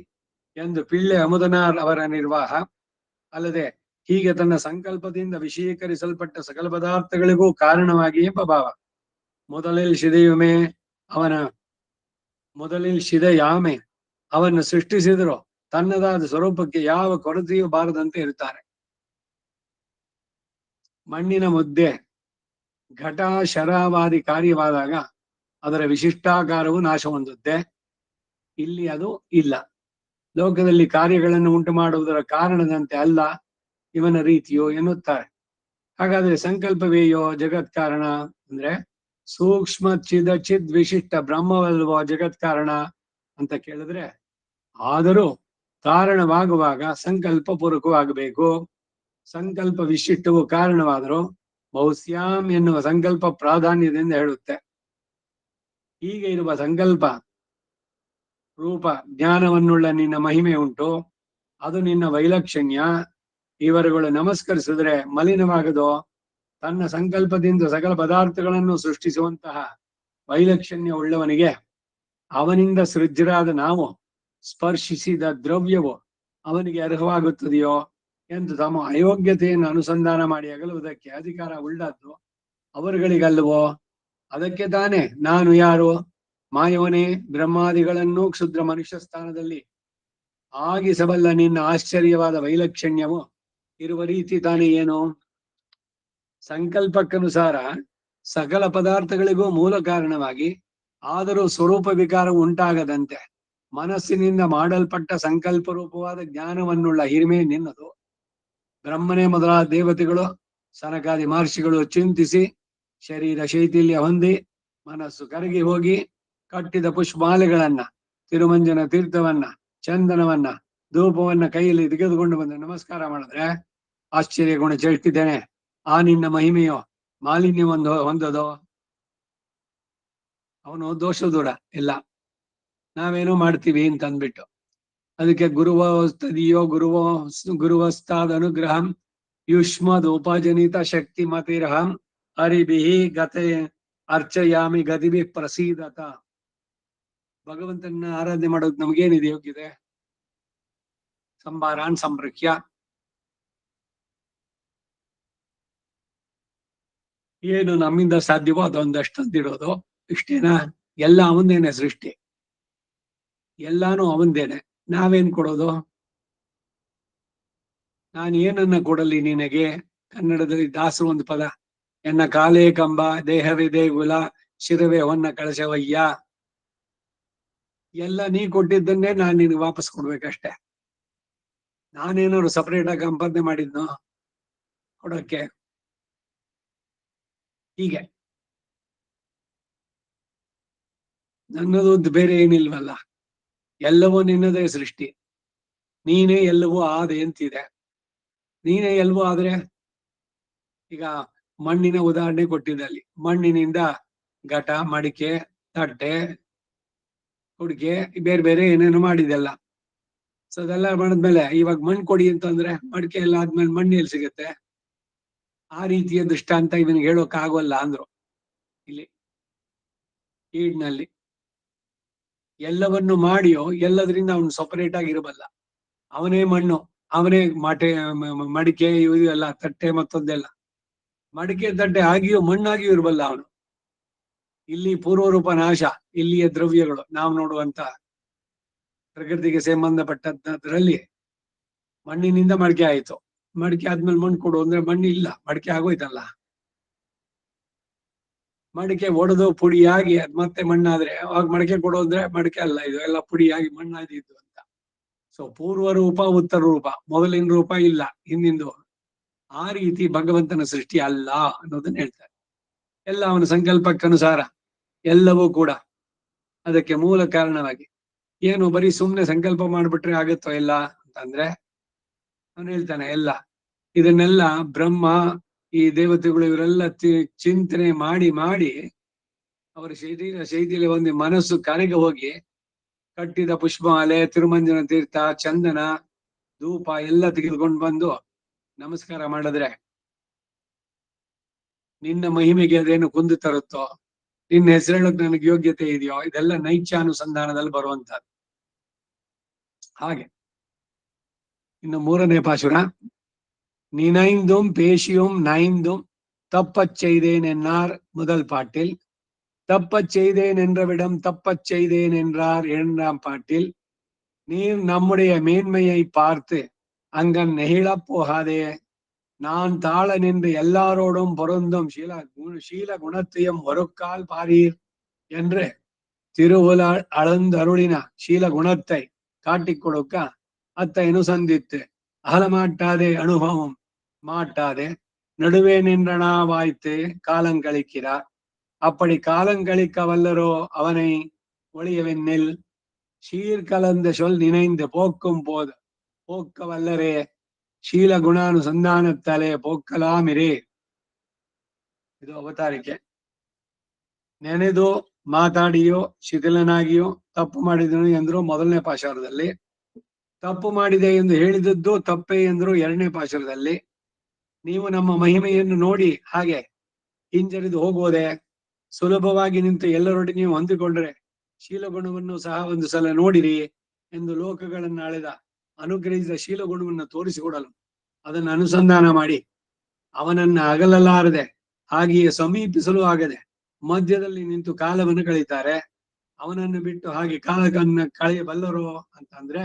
ಎಂದು ಪಿಳ್ಳೆ ಅಮುದನಾರ್ ಅವರ ನಿರ್ವಾಹ. ಅಲ್ಲದೆ ಹೀಗೆ ತನ್ನ ಸಂಕಲ್ಪದಿಂದ ವಿಷಯೀಕರಿಸಲ್ಪಟ್ಟ ಸಕಲ ಪದಾರ್ಥಗಳಿಗೂ ಕಾರಣವಾಗಿ ಎಂಬ ಭಾವ. ಮೊದಲಿಲ್ ಶಿದೆಯುಮೆ ಶಿದೆಯಾಮೆ ಅವನ್ನು ಸೃಷ್ಟಿಸಿದರೂ ತನ್ನದಾದ ಸ್ವರೂಪಕ್ಕೆ ಯಾವ ಕೊರತೆಯೂ ಬಾರದಂತೆ ಇರುತ್ತಾರೆ. ಮಣ್ಣಿನ ಮುದ್ದೆ ಘಟ ಶರವಾದಿ ಕಾರ್ಯವಾದಾಗ ಅದರ ವಿಶಿಷ್ಟಾಕಾರವು ನಾಶ ಹೊಂದುತ್ತೆ. ಇಲ್ಲಿ ಅದು ಇಲ್ಲ. ಲೋಕದಲ್ಲಿ ಕಾರ್ಯಗಳನ್ನು ಉಂಟು ಮಾಡುವುದರ ಕಾರಣದಂತೆ ಅಲ್ಲ ಇವನ ರೀತಿಯೋ ಎನ್ನುತ್ತಾರೆ. ಹಾಗಾದ್ರೆ ಸಂಕಲ್ಪವೇಯೋ ಜಗತ್ ಕಾರಣ ಅಂದ್ರೆ ಸೂಕ್ಷ್ಮ ಚಿದ್ ವಿಶಿಷ್ಟ ಬ್ರಹ್ಮವಲ್ವೋ ಜಗತ್ ಕಾರಣ ಅಂತ ಕೇಳಿದ್ರೆ, ಆದರೂ ಕಾರಣವಾಗುವಾಗ ಸಂಕಲ್ಪ ಪೂರ್ವಕವಾಗಬೇಕು. ಸಂಕಲ್ಪ ವಿಶಿಷ್ಟವು ಕಾರಣವಾದರೂ ಬಹುಸ್ಯಾಂ ಎನ್ನುವ ಸಂಕಲ್ಪ ಪ್ರಾಧಾನ್ಯದಿಂದ ಹೇಳುತ್ತೆ. ಹೀಗೆ ಇರುವ ಸಂಕಲ್ಪ ರೂಪ ಜ್ಞಾನವನ್ನುಳ್ಳ ನಿನ್ನ ಮಹಿಮೆ ಉಂಟು, ಅದು ನಿನ್ನ ವೈಲಕ್ಷಣ್ಯ. ಇವರುಗಳು ನಮಸ್ಕರಿಸಿದ್ರೆ ಮಲಿನವಾಗದೋ? ತನ್ನ ಸಂಕಲ್ಪದಿಂದ ಸಕಲ ಪದಾರ್ಥಗಳನ್ನು ಸೃಷ್ಟಿಸುವಂತಹ ವೈಲಕ್ಷಣ್ಯ ಉಳ್ಳವನಿಗೆ ಅವನಿಂದ ಸೃಜ್ಯರಾದ ನಾವು ಸ್ಪರ್ಶಿಸಿದ ದ್ರವ್ಯವು ಅವನಿಗೆ ಅರ್ಹವಾಗುತ್ತದೆಯೋ ಎಂದು ತಮ್ಮ ಅಯೋಗ್ಯತೆಯನ್ನು ಅನುಸಂಧಾನ ಮಾಡಿ ಅಗಲುವುದಕ್ಕೆ ಅಧಿಕಾರ ಉಳ್ಳದ್ದು ಅವರುಗಳಿಗಲ್ವೋ? ಅದಕ್ಕೆ ತಾನೇ ನಾನು ಯಾರು? ಮಾಯವನೇ ಬ್ರಹ್ಮಾದಿಗಳನ್ನು ಕ್ಷುದ್ರ ಮನುಷ್ಯ ಸ್ಥಾನದಲ್ಲಿ ಆಗಿಸಬಲ್ಲ ನಿನ್ನ ಆಶ್ಚರ್ಯವಾದ ವೈಲಕ್ಷಣ್ಯವು ಇರುವ ರೀತಿ ತಾನೇ ಏನು? ಸಂಕಲ್ಪಕ್ಕನುಸಾರ ಸಕಲ ಪದಾರ್ಥಗಳಿಗೂ ಮೂಲ ಕಾರಣವಾಗಿ ಆದರೂ ಸ್ವರೂಪ ವಿಕಾರ ಉಂಟಾಗದಂತೆ ಮನಸ್ಸಿನಿಂದ ಮಾಡಲ್ಪಟ್ಟ ಸಂಕಲ್ಪ ರೂಪವಾದ ಜ್ಞಾನವನ್ನುಳ್ಳ ಹಿರಿಮೆ ನಿನ್ನದು. ಬ್ರಹ್ಮನೇ ಮೊದಲಾದ ದೇವತೆಗಳು ಸನಕಾದಿ ಮಹರ್ಷಿಗಳು ಚಿಂತಿಸಿ ಶರೀರ ಶೈಥಿಲ್ಯ ಹೊಂದಿ ಮನಸ್ಸು ಕರಗಿ ಹೋಗಿ ಕಟ್ಟಿದ ಪುಷ್ಪಮಾಲೆಗಳನ್ನ, ತಿರುಮಂಜನ ತೀರ್ಥವನ್ನ, ಚಂದನವನ್ನ, ಧೂಪವನ್ನ ಕೈಯಲ್ಲಿ ತೆಗೆದುಕೊಂಡು ಬಂದು ನಮಸ್ಕಾರ ಮಾಡಿದ್ರೆ ಆಶ್ಚರ್ಯಗುಣ ಚೇಷ್ಟಿದ್ದೇನೆ ಆ ನಿನ್ನ ಮಹಿಮೆಯೋ ಮಾಲಿನ್ಯವೊಂದು ಹೊಂದದೋ? ಅವನು ದೋಷ ದೂರ ಇಲ್ಲ, ನಾವೇನೋ ಮಾಡ್ತೀವಿ ಅಂತ ಅಂದ್ಬಿಟ್ಟು. ಅದಕ್ಕೆ ಗುರುವಸ್ತದಿಯೋ ಗುರುವಸ್ತಾದ ಅನುಗ್ರಹಂ ಯುಷ್ಮದ್ ಉಪಜನಿತ ಶಕ್ತಿ ಮತಿರಹಂ ಹರಿಬಿಹಿ ಗತೆ ಅರ್ಚಯಾಮಿ ಗದಿಭಿ ಪ್ರಸೀದತ. ಭಗವಂತನ ಆರಾಧನೆ ಮಾಡೋದು ನಮಗೇನಿದೆ ಯೋಗ್ಯತೆ? ಸಂಭಾರಾನ್ ಸಂರಕ್ಷ್ಯ. ಏನು ನಮ್ಮಿಂದ ಸಾಧ್ಯವೋ ಅದೊಂದಷ್ಟೊಂದಿಡೋದು, ಇಷ್ಟೇನಾ? ಎಲ್ಲ ಅವಂದೇನೆ ಸೃಷ್ಟಿ, ಎಲ್ಲಾನು ಅವಂದೇನೆ. ನಾವೇನ್ ಕೊಡೋದು? ನಾನು ಏನನ್ನ ಕೊಡಲಿ ನಿನಗೆ? ಕನ್ನಡದಲ್ಲಿ ದಾಸರು ಒಂದು ಪದ, ಎನ್ನ ಕಾಲೇ ಕಂಬ ದೇಹವೇ ದೇಗುಲ ಶಿರವೇ ಹೊನ್ನ ಕಳಶವಯ್ಯ. ಎಲ್ಲ ನೀ ಕೊಟ್ಟಿದ್ದನ್ನೇ ನಾನು ನಿನಗೆ ವಾಪಸ್ ಕೊಡ್ಬೇಕಷ್ಟೆ. ನಾನೇನಾದ್ರು ಸಪರೇಟ್ ಆಗಿ ಸಂಪಾದನೆ ಮಾಡಿದ್ನೋ ಕೊಡೋಕ್ಕೆ? ಹೀಗೆ ನನ್ನದೊಂದು ಬೇರೆ ಏನಿಲ್ವಲ್ಲ, ಎಲ್ಲವೂ ನಿನ್ನದೇ ಸೃಷ್ಟಿ, ನೀನೇ ಎಲ್ಲವೂ ಆದೆ ಅಂತಿದೆ. ನೀನೇ ಎಲ್ಲವೂ ಆದ್ರೆ ಈಗ ಮಣ್ಣಿನ ಉದಾಹರಣೆ ಕೊಟ್ಟಿದ್ದಲ್ಲಿ, ಮಣ್ಣಿನಿಂದ ಘಟ, ಮಡಿಕೆ, ತಟ್ಟೆ, ಕುಡಿಕೆ ಬೇರೆ ಬೇರೆ ಏನೇನು ಮಾಡಿದೆಲ್ಲ. ಸೊ ಅದೆಲ್ಲ ಮಾಡಿದ್ಮೇಲೆ ಇವಾಗ ಮಣ್ಣು ಕೊಡಿ ಅಂತಂದ್ರೆ ಮಡಿಕೆ ಎಲ್ಲ ಆದ್ಮೇಲೆ ಮಣ್ಣು ಎಲ್ಲಿ ಸಿಗುತ್ತೆ? ಆ ರೀತಿಯ ದೃಷ್ಟಾಂತ ಇವನಿಗೆ ಹೇಳೋಕ್ ಆಗೋಲ್ಲ ಅಂದ್ರು. ಇಲ್ಲಿ ಈಡ್ನಲ್ಲಿ ಎಲ್ಲವನ್ನು ಮಾಡಿಯೋ ಎಲ್ಲದರಿಂದ ಅವನು ಸಪರೇಟ್ ಆಗಿರಬಲ್ಲ. ಅವನೇ ಮಣ್ಣು, ಅವನೇ ಮಡಿಕೆ, ಇವು ಎಲ್ಲ ತಟ್ಟೆ ಮತ್ತೊಂದೆಲ್ಲ. ಮಡಿಕೆ ತಟ್ಟೆ ಆಗಿಯೂ ಮಣ್ಣಾಗಿಯೂ ಇರಬಲ್ಲ ಅವನು. ಇಲ್ಲಿ ಪೂರ್ವರೂಪ ನಾಶ, ಇಲ್ಲಿಯ ದ್ರವ್ಯಗಳು ನಾವು ನೋಡುವಂತ ಪ್ರಕೃತಿಗೆ ಸಂಬಂಧಪಟ್ಟದ್ರಲ್ಲಿ ಮಣ್ಣಿನಿಂದ ಮಡಿಕೆ ಆಯ್ತು. ಮಡಿಕೆ ಆದ್ಮೇಲೆ ಮಣ್ಣು ಕೊಡು ಅಂದ್ರೆ ಮಣ್ಣು ಇಲ್ಲ, ಮಡಿಕೆ ಆಗೋಯ್ತಲ್ಲ. ಮಡಿಕೆ ಒಡೆದು ಪುಡಿಯಾಗಿ ಅದ್ ಮತ್ತೆ ಮಣ್ಣಾದ್ರೆ ಅವಾಗ ಮಡಿಕೆ ಕೊಡೋದ್ರೆ ಮಡಿಕೆ ಅಲ್ಲ, ಇದು ಎಲ್ಲ ಪುಡಿಯಾಗಿ ಮಣ್ಣಾದಿದ್ದು ಅಂತ. ಸೊ ಪೂರ್ವ ರೂಪ ಉತ್ತರ ರೂಪ, ಮೊದಲಿನ ರೂಪ ಇಲ್ಲ ಹಿಂದಿಂದು. ಆ ರೀತಿ ಭಗವಂತನ ಸೃಷ್ಟಿ ಅಲ್ಲ ಅನ್ನೋದನ್ನ ಹೇಳ್ತಾರೆ. ಎಲ್ಲ ಅವನ ಸಂಕಲ್ಪಕ್ಕನುಸಾರ ಎಲ್ಲವೂ ಕೂಡ ಅದಕ್ಕೆ ಮೂಲ ಕಾರಣವಾಗಿ. ಏನು ಬರೀ ಸುಮ್ನೆ ಸಂಕಲ್ಪ ಮಾಡ್ಬಿಟ್ರೆ ಆಗುತ್ತೋ ಇಲ್ಲ ಅಂತಂದ್ರೆ ಅವನು ಹೇಳ್ತಾನೆ ಎಲ್ಲ ಇದನ್ನೆಲ್ಲ ಬ್ರಹ್ಮ ಈ ದೇವತೆಗಳು ಇವರೆಲ್ಲ ಚಿಂತನೆ ಮಾಡಿ ಮಾಡಿ ಅವರ ಶೈಥಿಲ್ಯ ಒಂದು ಮನಸ್ಸು ಕರೆಗೆ ಹೋಗಿ ಕಟ್ಟಿದ ಪುಷ್ಪಮಾಲೆ, ತಿರುಮಂಜನ ತೀರ್ಥ, ಚಂದನ, ಧೂಪ ಎಲ್ಲ ತೆಗೆದುಕೊಂಡು ಬಂದು ನಮಸ್ಕಾರ ಮಾಡಿದ್ರೆ ನಿನ್ನ ಮಹಿಮೆಗೆ ಅದೇನು ಕುಂದು ತರುತ್ತೋ? ನಿನ್ನ ಹೆಸರು ಹೇಳಕ್ ನನಗೆ ಯೋಗ್ಯತೆ ಇದೆಯೋ, ಇದೆಲ್ಲ ನೈಚ್ಯಾನುಸಂಧಾನದಲ್ಲಿ ಬರುವಂತಹದ್ದು. ಹಾಗೆ ಇನ್ನು 3ನೇ ಪಾಶುರ, நினைந்தும் பேசியும் நைந்தும் தப்பச் செய்தேன் என்னார் முதல் பாட்டில், தப்பச் செய்தேன் என்றவிடம் தப்பச் செய்தேன் என்றார் 2ஆம் பாட்டில், நீர் நம்முடைய மேன்மையை பார்த்து அங்கன் நெகிழப் போகாதே, நான் தாழ நின்று எல்லாரோடும் பொருந்தும் ஷீல குணத்தையும் ஒருக்கால் பாரீர் என்று திருவுல அளந்தருளின ஷீல குணத்தை காட்டிக் கொடுக்க அத்தைனு சந்தித்து அகலமாட்டாதே அனுபவம் மாட்டாதே நடுவே நின்றனா வாய்த்து காலங்கழிக்கிறார். அப்படி காலங்கழிக்க வல்லரோ அவனை ஒளியவெண்ணில் சீர்கலந்த சொல் நினைந்து போக்கும் போது போக்க வல்லரே ಶೀಲ ಗುಣಾನುಸಂಧಾನತ್ತಲೆ ಪೋಕ್ಕಲಾಮಿರೇ. ಇದು ಅವತಾರಿಕೆ. ನೆನೆದು ಮಾತಾಡಿಯೋ ಶಿಥಿಲನಾಗಿಯೋ ತಪ್ಪು ಮಾಡಿದನು ಎಂದ್ರು 1ನೇ ಪಾಶುರದಲ್ಲಿ, ತಪ್ಪು ಮಾಡಿದೆ ಎಂದು ಹೇಳಿದದ್ದು ತಪ್ಪೇ ಎಂದ್ರು 2ನೇ ಪಾಶುರದಲ್ಲಿ. ನೀವು ನಮ್ಮ ಮಹಿಮೆಯನ್ನು ನೋಡಿ ಹಾಗೆ ಹಿಂಜರಿದು ಹೋಗುವುದೇ, ಸುಲಭವಾಗಿ ನಿಂತು ಎಲ್ಲರೊಡನೆ ನೀವು ಹೊಂದಿಕೊಂಡ್ರೆ ಶೀಲಗುಣವನ್ನು ಸಹ ಒಂದು ಸಲ ನೋಡಿರಿ ಎಂದು ಲೋಕಗಳನ್ನು ಅಳೆದ ಅನುಗ್ರಹಿಸಿದ ಶೀಲಗುಣವನ್ನು ತೋರಿಸಿಕೊಡಲು ಅದನ್ನು ಅನುಸಂಧಾನ ಮಾಡಿ ಅವನನ್ನ ಅಗಲಲಾರದೆ ಹಾಗೆಯೇ ಸಮೀಪಿಸಲು ಆಗದೆ ಮಧ್ಯದಲ್ಲಿ ನಿಂತು ಕಾಲವನ್ನು ಕಳೀತಾರೆ. ಅವನನ್ನು ಬಿಟ್ಟು ಹಾಗೆ ಕಾಲವನ್ನು ಕಳೆಯಬಲ್ಲರು ಅಂತಂದ್ರೆ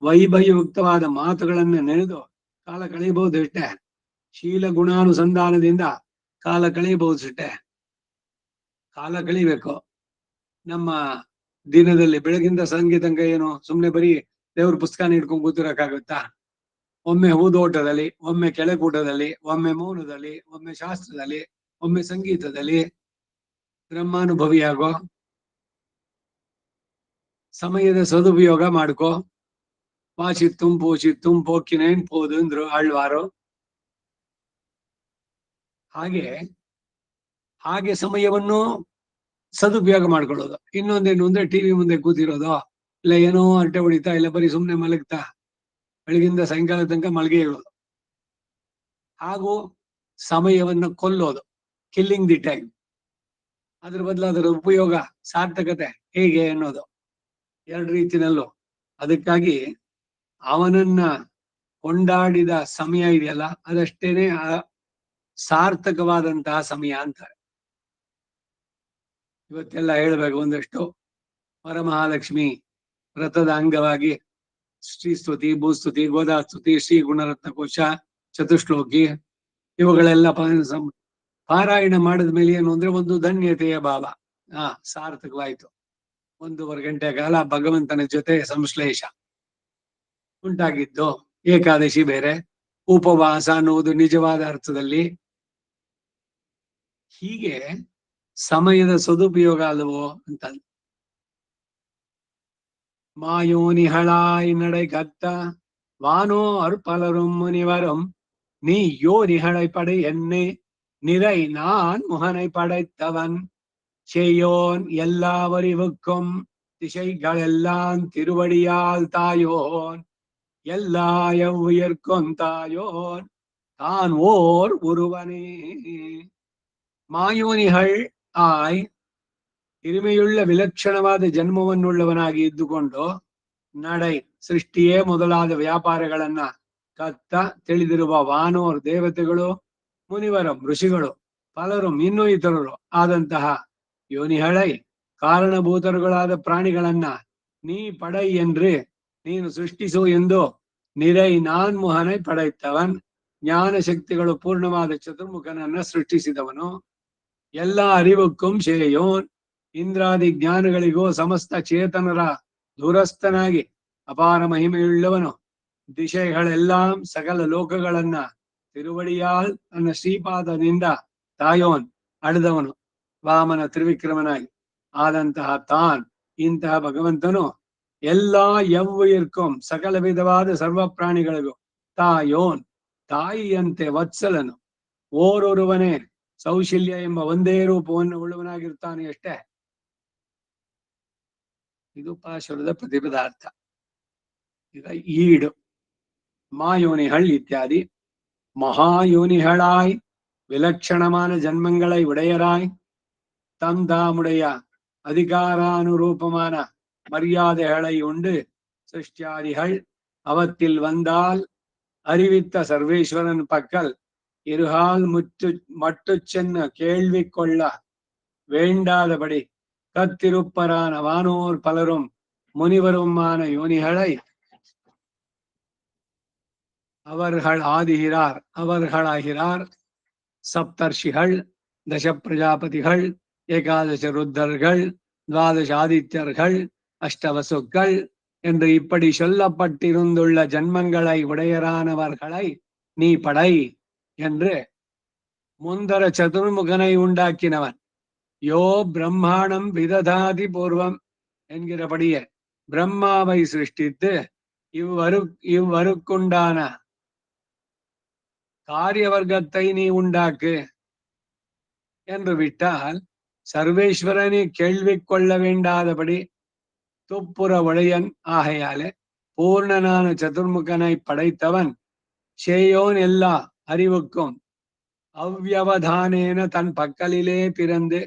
ವೈಭವಯುಕ್ತವಾದ ಮಾತುಗಳನ್ನ ನೆನೆದು ಕಾಲ ಕಳೆಯಬಹುದು ಇಷ್ಟೇ. ಶೀಲ ಗುಣಾನುಸಂಧಾನದಿಂದ ಕಾಲ ಕಳೆಯಬಹುದು ಇಷ್ಟೇ. ಕಾಲ ಕಳಿಬೇಕು. ನಮ್ಮ ದಿನದಲ್ಲಿ ಬೆಳಗಿಂದ ಸಂಜೆ ತನಕ ಏನು ಸುಮ್ನೆ ಬರೀ ದೇವ್ರ ಪುಸ್ತಕನ ಹಿಡ್ಕೊಂಡು ಕೂತಿರಕ್ಕಾಗುತ್ತಾ? ಒಮ್ಮೆ ಹೂದೋಟದಲ್ಲಿ, ಒಮ್ಮೆ ಕೆಳಕೂಟದಲ್ಲಿ, ಒಮ್ಮೆ ಮೌನದಲ್ಲಿ, ಒಮ್ಮೆ ಶಾಸ್ತ್ರದಲ್ಲಿ, ಒಮ್ಮೆ ಸಂಗೀತದಲ್ಲಿ ಬ್ರಹ್ಮಾನುಭವಿಯಾಗೋ, ಸಮಯದ ಸದುಪಯೋಗ ಮಾಡ್ಕೋ. ವಾಚಿತ್ತುಂ ಪೋಚಿತ್ತುಂ ಪೋಕ್ಕಿನೇನ್ ಪೋದು ಅಂದ್ರು ಆಳ್ವಾರು. ಹಾಗೆ ಸಮಯವನ್ನು ಸದುಪಯೋಗ ಮಾಡ್ಕೊಳ್ಳೋದು. ಇನ್ನೊಂದೇನು ಅಂದ್ರೆ ಟಿವಿ ಮುಂದೆ ಕೂತಿರೋದು, ಇಲ್ಲ ಏನೋ ಅರಟೆ ಹೊಡಿತಾ, ಇಲ್ಲ ಬರೀ ಸುಮ್ನೆ ಮಲಗ್ತಾ ಬೆಳಗಿಂದ ಸಾಯಂಕಾಲ ತನಕ ಮಲಗಿ ಇರೋದು. ಹಾಗೂ ಸಮಯವನ್ನು ಕೊಲ್ಲೋದು, ಕಿಲ್ಲಿಂಗ್ ದಿ ಟೈಮ್. ಅದ್ರ ಬದಲು ಅದರ ಉಪಯೋಗ ಸಾರ್ಥಕತೆ ಹೇಗೆ ಅನ್ನೋದು 2 ರೀತಿನಲ್ಲೂ. ಅದಕ್ಕಾಗಿ ಅವನನ್ನ ಕೊಂಡಾಡಿದ ಸಮಯ ಇದೆಯಲ್ಲ ಅದಷ್ಟೇನೆ ಸಾರ್ಥಕವಾದಂತಹ ಸಮಯ ಅಂತಾರೆ. ಇವತ್ತೆಲ್ಲ ಹೇಳ್ಬೇಕು ಒಂದಷ್ಟು ವರಮಹಾಲಕ್ಷ್ಮಿ ವ್ರತದ ಅಂಗವಾಗಿ ಶ್ರೀಸ್ತುತಿ, ಭೂಸ್ತುತಿ, ಗೋದಾಸ್ತುತಿ, ಶ್ರೀ ಗುಣರತ್ನ ಕೋಶ, ಚತುಶ್ಲೋಕಿ ಇವುಗಳೆಲ್ಲ ಪಾರಾಯಣ ಮಾಡಿದ ಮೇಲೆ ಏನು ಅಂದ್ರೆ ಒಂದು ಧನ್ಯತೆಯ ಭಾವ. ಸಾರ್ಥಕವಾಯ್ತು. 1.5 ಗಂಟೆ ಕಾಲ ಭಗವಂತನ ಜೊತೆ ಸಂಶ್ಲೇಷ ಉಂಟಾಗಿದ್ದು. ಏಕಾದಶಿ ಬೇರೆ, ಉಪವಾಸ ಅನ್ನುವುದು ನಿಜವಾದ ಅರ್ಥದಲ್ಲಿ. ಹೀಗೆ ಸಮಯದ ಸದುಪಯೋಗ ಅಲ್ಲವೋ ಅಂತ. மாயோனிகளாய் நடை கத்த வானோர் பலரும் முனிவரும் நீ யோனிகளை படை என்னை நிறை நான் முகனை படைத்தவன் செய்யோன் எல்லாவறிவுக்கும் திசைகள் எல்லாம் திருவடியால் தாயோன் எல்லா எவ்வுயிர்க்கும் தாயோன் தான் ஓர் ஒருவனே. ಮಾಯೋನಿಗಳ್ ಆಯ್ ಹಿರಿಮೆಯುಳ್ಳ ವಿಲಕ್ಷಣವಾದ ಜನ್ಮವನ್ನುಳ್ಳವನಾಗಿ ಇದ್ದುಕೊಂಡು நடை ಸೃಷ್ಟಿಯೇ ಮೊದಲಾದ ವ್ಯಾಪಾರಗಳನ್ನ ಕತ್ತ ತಿಳಿದಿರುವ ವಾನೋರ್ ದೇವತೆಗಳು, ಮುನಿವರಂ ಋಷಿಗಳು, ಪಲರು ಇನ್ನೂ ಇತರರು ಆದಂತಹ ಯೋನಿಹಳೈ ಕಾರಣಭೂತರುಗಳಾದ ಪ್ರಾಣಿಗಳನ್ನ ನೀ ಪಡೈ என்று ನೀನು ಸೃಷ್ಟಿಸು ಎಂದು ನಿರೈ ನಾನ್ ಮುಹನೈ ಪಡೈತ್ತವನ್ ಜ್ಞಾನ ಶಕ್ತಿಗಳು ಪೂರ್ಣವಾದ ಚತುರ್ಮುಖನನ್ನ ಸೃಷ್ಟಿಸಿದವನು. ಎಲ್ಲ ಅರಿವುಕ್ಕೂ ಶೇಯೋನ್ ಇಂದ್ರಾದಿ ಜ್ಞಾನಗಳಿಗೂ ಸಮಸ್ತ ಚೇತನರ ದೂರಸ್ಥನಾಗಿ ಅಪಾರ ಮಹಿಮೆಯುಳ್ಳವನು. ದಿಶೆಗಳೆல்லாம் ಸಕಲ ಲೋಕಗಳನ್ನ ತಿರುವಡಿಯಾಲ್ ತನ್ನ ಶ್ರೀಪಾದದಿಂದ ತಾಯೋನ್ ಅಳೆದವನು. ವಾಮನ ತ್ರಿವಿಕ್ರಮನಾಗಿ ಆದಂತಹ ತಾನ್ ಇಂತಹ ಭಗವಂತನು ಎಲ್ಲಾ ಯವ್ವುಯಿರ್ಕಂ ಸಕಲ ವಿಧವಾದ ಸರ್ವ ಪ್ರಾಣಿಗಳಿಗೂ ತಾಯೋನ್ ತಾಯಿಯಂತೆ ವತ್ಸಲನು. ಓರೊರುವನೇ ಸೌಶಲ್ಯ ಎಂಬ ಒಂದೇ ರೂಪವನ್ನು ಉಳ್ಳವನಾಗಿರ್ತಾನೆ ಅಷ್ಟೇ. ಇದು ಪಾಶುರದ ಪ್ರತಿಪದಾರ್ಥ. ಈಗ ಈಡು மாயோனிகள் இத்தியாதி. மகாயோனிகளாய் விலட்சணமான ஜன்மங்களை உடையராய் தந்தாமுடைய அதிகாரானுரூபமான மரியாதைகளை உண்டு சிருஷ்டியாதிகள் அவத்தில் வந்தால் அறிவித்த சர்வேஸ்வரன் பக்கல் இருகால் மட்டு சென்ன கேள்வி கொள்ள வேண்டாதபடி கத்திருப்பரான வானோர் பலரும் முனிவருமான யோனிகளை அவர்களாகிறார் சப்தர்ஷிகள் தச பிரஜாபதிகள் ஏகாதச ருத்தர்கள் துவாதச ஆதித்யர்கள் அஷ்டவசுக்கள் என்று இப்படி சொல்லப்பட்டிருந்துள்ள ஜன்மங்களை உடையரானவர்களை நீ படை என்று முந்தர சதுர்முகனை உண்டாக்கினவன் யோ பிரம்மாணம் விததாதி பூர்வம் என்கிறபடியே பிரம்மாவை சிருஷ்டித்து இவ்வருக்குண்டான காரிய வர்க்கத்தை நீ உண்டாக்கு என்று விட்டால் சர்வேஸ்வரனை கேள்வி கொள்ள வேண்டாதபடி துப்புற ஒளையன் ஆகையாலே பூர்ணனான சதுர்முகனை படைத்தவன் சேயோன் எல்லா அறிவுக்கும் அவ்யவதானேன தன் பக்கலிலே பிறந்து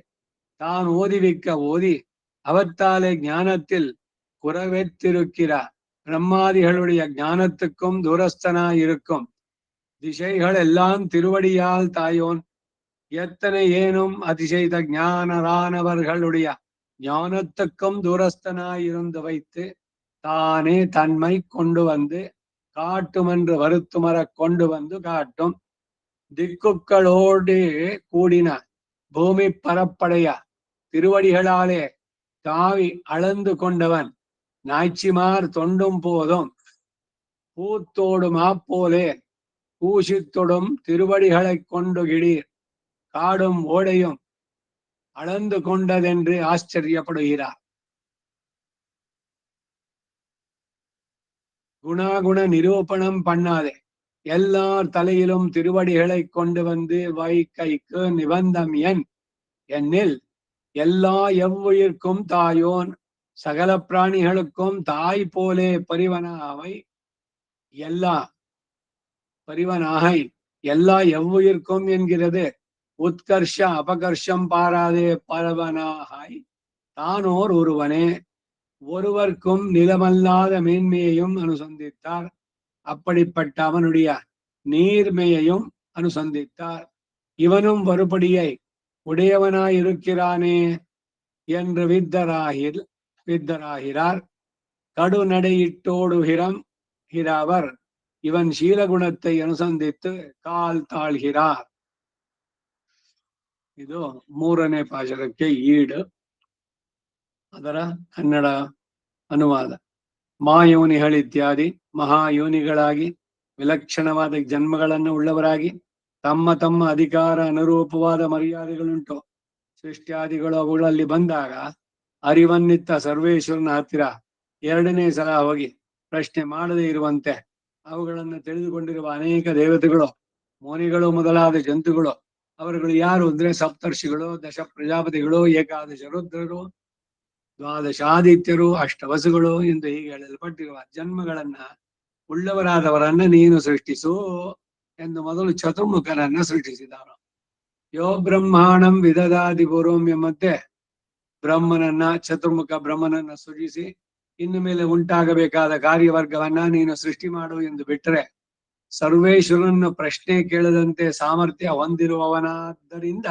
தான் ஓதிவிக்க ஓதி அவத்தாலே ஞானத்தில் குறைவெத்திருக்கிறார் பிரம்மாதிகளுடைய ஞானத்துக்கும் தூரஸ்தனாயிருக்கும் திசைகள் எல்லாம் திருவடியால் தாயோன் எத்தனை ஏனும் அதிசைத ஞானரானவர்களுடைய ஞானத்துக்கும் தூரஸ்தனாயிருந்து வைத்து தானே தன்மை கொண்டு வந்து காட்டுமென்று வருத்துமர கொண்டு வந்து காட்டும் திக்குகளோடு கூடின பூமி பரப்படைய திருவடிகளாலே தாவி அளந்து கொண்டவன் நாய்ச்சிமார் தொண்டும் போதும் பூத்தோடும் ஆப்போலே பூசித்தொடும் திருவடிகளை கொண்டு கிடீர் காடும் ஓடையும் அளந்து கொண்டதென்று ஆச்சரியப்படுகிறார். குணாகுண நிரூபணம் பண்ணாதே எல்லார் தலையிலும் திருவடிகளை கொண்டு வந்து வைக்கைக்கு நிபந்தம் என்னில் எல்லா எவ்வுயிர்க்கும் தாயோன் சகல பிராணிகளுக்கும் தாய் போலே பரிவனாவை எல்லா எவ்வுயிர்க்கும் என்கிறது உத்கர்ஷ அபகர்ஷம் பாராதே பரவனாகாய் தானோர் ஒருவனே ஒருவர்க்கும் நிலமல்லாத மேன்மையையும் அனுசந்தித்தார். அப்படிப்பட்ட அவனுடைய நீர்மையையும் அனுசந்தித்தார். இவனும் வருபடியை உடையவனாயிருக்கிறானே என்று வித்தராகிறார். கடுநடையிட்டோடுகிறவர் இவன் சீலகுணத்தை ಅನುಸಂಧಿத்து ಕಾಲ್ ತಾಳ್கிறார். ಇದು 3ನೇ ಪಾಶರಕ್ಕೆ ಈಡು. ಅದರ ಕನ್ನಡ ಅನುವಾದ. ಮಾಯೋನಿಗಳಿತ್ಯಾದಿ ಮಹಾಯೋನಿಗಳಾಗಿ ವಿಲಕ್ಷಣವಾದ ಜನ್ಮಗಳನ್ನು ಉಳ್ಳವರಾಗಿ ತಮ್ಮ ತಮ್ಮ ಅಧಿಕಾರ ಅನುರೂಪವಾದ ಮರ್ಯಾದೆಗಳುಂಟು. ಸೃಷ್ಟ್ಯಾದಿಗಳು ಅವುಗಳಲ್ಲಿ ಬಂದಾಗ ಅರಿವನ್ನಿತ್ತ ಸರ್ವೇಶ್ವರನ ಹತ್ತಿರ 2ನೇ ಸಲ ಹೋಗಿ ಪ್ರಶ್ನೆ ಮಾಡದೇ ಇರುವಂತೆ ಅವುಗಳನ್ನು ತಿಳಿದುಕೊಂಡಿರುವ ಅನೇಕ ದೇವತೆಗಳು ಮುನಿಗಳು ಮೊದಲಾದ ಜಂತುಗಳು ಅವರುಗಳು ಯಾರು ಅಂದ್ರೆ ಸಪ್ತರ್ಷಿಗಳು ದಶ ಪ್ರಜಾಪತಿಗಳು ಏಕಾದಶ ರುದ್ರರು ದ್ವಾದಶ ಆದಿತ್ಯರು ಅಷ್ಟವಸುಗಳು ಎಂದು ಹೀಗೆ ಹೇಳಲ್ಪಟ್ಟಿರುವ ಜನ್ಮಗಳನ್ನ ಉಳ್ಳವರಾದವರನ್ನ ನೀನು ಸೃಷ್ಟಿಸು ಎಂದು ಮೊದಲು ಚತುರ್ಮುಖನನ್ನ ಸೃಷ್ಟಿಸಿದವನು. ಯೋ ಬ್ರಹ್ಮಾಣಂ ವಿದದಾದಿ ಪೂರ್ವಂ ಎಂಬಂತೆ ಬ್ರಹ್ಮನನ್ನ ಚತುರ್ಮುಖ ಬ್ರಹ್ಮನನ್ನ ಸೃಜಿಸಿ ಇನ್ನು ಮೇಲೆ ಉಂಟಾಗಬೇಕಾದ ಕಾರ್ಯವರ್ಗವನ್ನ ನೀನು ಸೃಷ್ಟಿ ಮಾಡು ಎಂದು ಬಿಟ್ಟರೆ ಸರ್ವೇಶ್ವರನ್ನು ಪ್ರಶ್ನೆ ಕೇಳದಂತೆ ಸಾಮರ್ಥ್ಯ ಹೊಂದಿರುವವನಾದ್ದರಿಂದ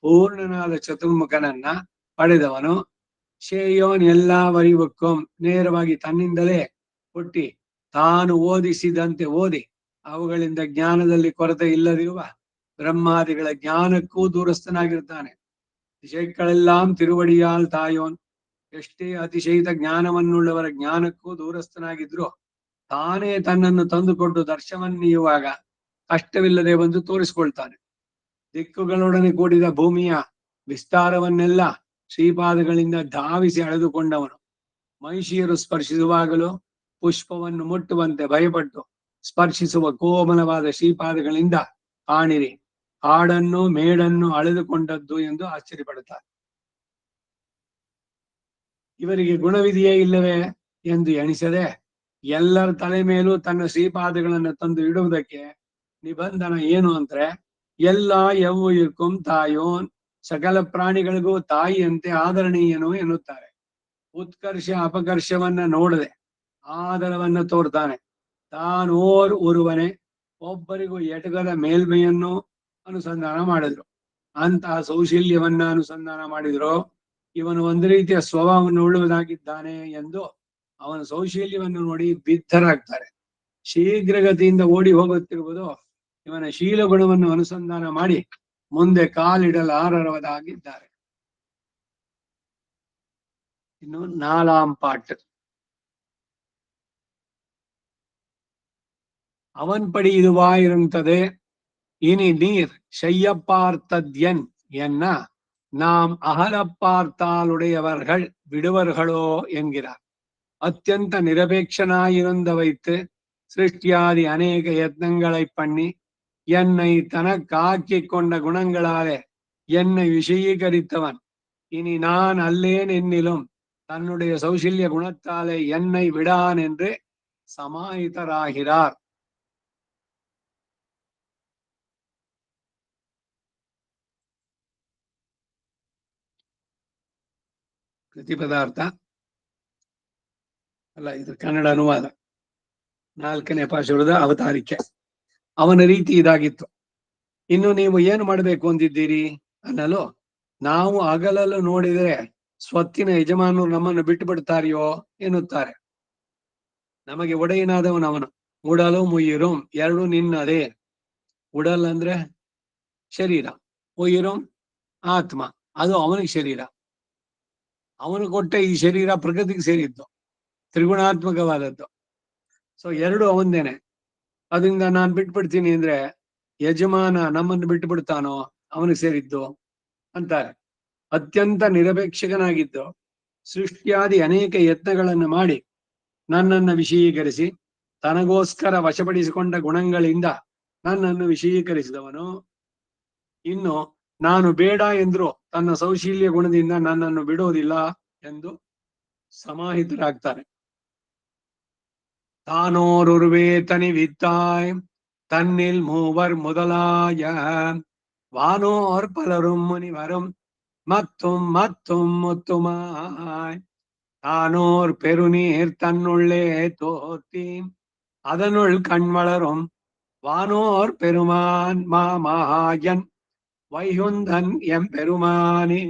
ಪೂರ್ಣನಾದ ಚತುರ್ಮುಖನನ್ನ ಪಡೆದವನು. ಶ್ರೇಯೋನ್ ಎಲ್ಲಾ ವರಿವಕ್ಕೂ ನೇರವಾಗಿ ತನ್ನಿಂದಲೇ ಹುಟ್ಟಿ ತಾನು ಓದಿಸಿದಂತೆ ಓದಿ ಅವುಗಳಿಂದ ಜ್ಞಾನದಲ್ಲಿ ಕೊರತೆ ಇಲ್ಲದಿರುವ ಬ್ರಹ್ಮಾದಿಗಳ ಜ್ಞಾನಕ್ಕೂ ದೂರಸ್ಥನಾಗಿರ್ತಾನೆ. ದಿಶೆಗಳೆல்லாம் ತಿರುವಡಿಯಾಲ್ ತಾಯೋನ್ ಎಷ್ಟೇ ಅತಿಶಯಿತ ಜ್ಞಾನವನ್ನುಳ್ಳವರ ಜ್ಞಾನಕ್ಕೂ ದೂರಸ್ಥನಾಗಿದ್ರು ತಾನೇ ತನ್ನನ್ನು ತಂದುಕೊಟ್ಟು ದರ್ಶನವನ್ನೀಯುವಾಗ ಕಷ್ಟವಿಲ್ಲದೆ ಬಂದು ತೋರಿಸ್ಕೊಳ್ತಾನೆ. ದಿಕ್ಕುಗಳೊಡನೆ ಕೂಡಿದ ಭೂಮಿಯ ವಿಸ್ತಾರವನ್ನೆಲ್ಲ ಶ್ರೀಪಾದಗಳಿಂದ ಧಾವಿಸಿ ಅಳೆದುಕೊಂಡವನು. ಮಹಿಷಿಯರು ಸ್ಪರ್ಶಿಸುವಾಗಲೂ ಪುಷ್ಪವನ್ನು ಮುಟ್ಟುವಂತೆ ಭಯಪಟ್ಟು ಸ್ಪರ್ಶಿಸುವ ಕೋಮಲವಾದ ಶ್ರೀಪಾದಗಳಿಂದ ಕಾಣಿರಿ ಕಾಡನ್ನು ಮೇಡನ್ನು ಅಳೆದುಕೊಂಡದ್ದು ಎಂದು ಆಶ್ಚರ್ಯಪಡುತ್ತಾರೆ. ಇವರಿಗೆ ಗುಣವಿದೆಯೇ ಇಲ್ಲವೇ ಎಂದು ಎಣಿಸದೆ ಎಲ್ಲರ ತಲೆ ಮೇಲೂ ತನ್ನ ಶ್ರೀಪಾದಗಳನ್ನು ತಂದು ಇಡುವುದಕ್ಕೆ ನಿಬಂಧನ ಏನು ಅಂದ್ರೆ ಎಲ್ಲ ಎವ್ವುಯಿರ್ಕುಂ ತಾಯೋನ್ ಸಕಲ ಪ್ರಾಣಿಗಳಿಗೂ ತಾಯಿಯಂತೆ ಆದರಣೀಯನು ಎನ್ನುತ್ತಾರೆ. ಉತ್ಕರ್ಷ ಅಪಕರ್ಷವನ್ನ ನೋಡದೆ ಆದರವನ್ನ ತೋರ್ತಾನೆ. ತಾನೋರ್ ಉರುವನೆ, ಒಬ್ಬರಿಗೂ ಎಟಕದ ಮೇಲ್ಮೆಯನ್ನು ಅನುಸಂಧಾನ ಮಾಡಿದ್ರು. ಅಂತಹ ಸೌಶಲ್ಯವನ್ನ ಅನುಸಂಧಾನ ಮಾಡಿದ್ರು. ಇವನು ಒಂದು ರೀತಿಯ ಸ್ವಭಾವವನ್ನು ಉಳ್ಳುವುದಾಗಿದ್ದಾನೆ ಎಂದು ಅವನ ಸೌಶಲ್ಯವನ್ನು ನೋಡಿ ಬಿದ್ಧರಾಗ್ತಾರೆ. ಶೀಘ್ರಗತಿಯಿಂದ ಓಡಿ ಹೋಗುತ್ತಿರುವುದು ಇವನ ಶೀಲ ಗುಣವನ್ನು ಅನುಸಂಧಾನ ಮಾಡಿ ಮುಂದೆ ಕಾಲಿಡಲಾರರವದಾಗಿದ್ದಾರೆ. ಇನ್ನು 4ಆಂ ಪಾಠ. அவன் படி இதுவாயிருந்தது, இனி நீர் செய்யப்பார்த்தத்யன் என்ன, நாம் அகலப்பார்த்தாலுடையவர்கள் விடுவர்களோ என்கிறார். அத்தியந்த நிரபேட்சனாயிருந்த வைத்து சிருஷ்டியாதி அநேக யத்னங்களை பண்ணி என்னை தனக்காக்கிக் கொண்ட குணங்களாலே என்னை விஷயீகரித்தவன் இனி நான் அல்லேன் என்னிலும் தன்னுடைய சௌசல்ய குணத்தாலே என்னை விடான் என்று சமாಹಿತರಾகிறார். ಪ್ರತಿಪದಾರ್ಥ ಅಲ್ಲ, ಇದು ಕನ್ನಡ ಅನುವಾದ. 4ನೇ ಪಾಶುರದ ಅವತಾರಿಕೆ. ಅವನ ರೀತಿ ಇದಾಗಿತ್ತು. ಇನ್ನು ನೀವು ಏನು ಮಾಡಬೇಕು ಅಂದಿದ್ದೀರಿ ಅನ್ನಲು, ನಾವು ಅಗಲಲು ನೋಡಿದರೆ ಸ್ವತ್ತಿನ ಯಜಮಾನರು ನಮ್ಮನ್ನು ಬಿಟ್ಟು ಬಿಡ್ತಾರೆಯೋ ಎನ್ನುತ್ತಾರೆ. ನಮಗೆ ಒಡೆಯನಾದವನು ಅವನು. ಉಡಲು ಮುಯ್ಯಿರು ಎರಡು ನಿನ್ನದೇ. ಉಡಲ್ ಅಂದ್ರೆ ಶರೀರ, ಮುಯ್ಯಿರು ಆತ್ಮ, ಅದು ಅವನಿಗೆ ಶರೀರ. ಅವನು ಕೊಟ್ಟ ಈ ಶರೀರ ಪ್ರಕೃತಿಗೆ ಸೇರಿದ್ದು, ತ್ರಿಗುಣಾತ್ಮಕವಾದದ್ದು. ಸೊ ಎರಡು ಅವಂದೇನೆ. ಅದರಿಂದ ನಾನು ಬಿಟ್ಬಿಡ್ತೀನಿ ಅಂದ್ರೆ ಯಜಮಾನ ನಮ್ಮನ್ನು ಬಿಟ್ಟು ಬಿಡ್ತಾನೋ, ಅವನಿಗೆ ಸೇರಿದ್ದು ಅಂತಾರೆ. ಅತ್ಯಂತ ನಿರಪೇಕ್ಷಕನಾಗಿದ್ದು ಸೃಷ್ಟಿಯಾದಿ ಅನೇಕ ಯತ್ನಗಳನ್ನು ಮಾಡಿ ನನ್ನನ್ನು ವಿಷಯೀಕರಿಸಿ ತನಗೋಸ್ಕರ ವಶಪಡಿಸಿಕೊಂಡ ಗುಣಗಳಿಂದ ನನ್ನನ್ನು ವಿಷಯೀಕರಿಸಿದವನು ಇನ್ನು ನಾನು ಬೇಡ ಎಂದ್ರು ತನ್ನ ಸೌಶೀಲ್ಯ ಗುಣದಿಂದ ನನ್ನನ್ನು ಬಿಡೋದಿಲ್ಲ ಎಂದು ಸಮಾಹಿತರಾಗ್ತಾರೆ. தானோருருவே தனிவித்தாய் தன்னில் மூவர் முதலாய வானோர் பலரும் முனிவரும் மத்தும் மத்தும் முத்துமாய் தானோர் பெருநீர் தன்னுள்ளே தோத்தி அதனுள் கண்வளரும் வானோர் பெருமான் மாமாயன் வைகுந்தன் எம் பெருமானே.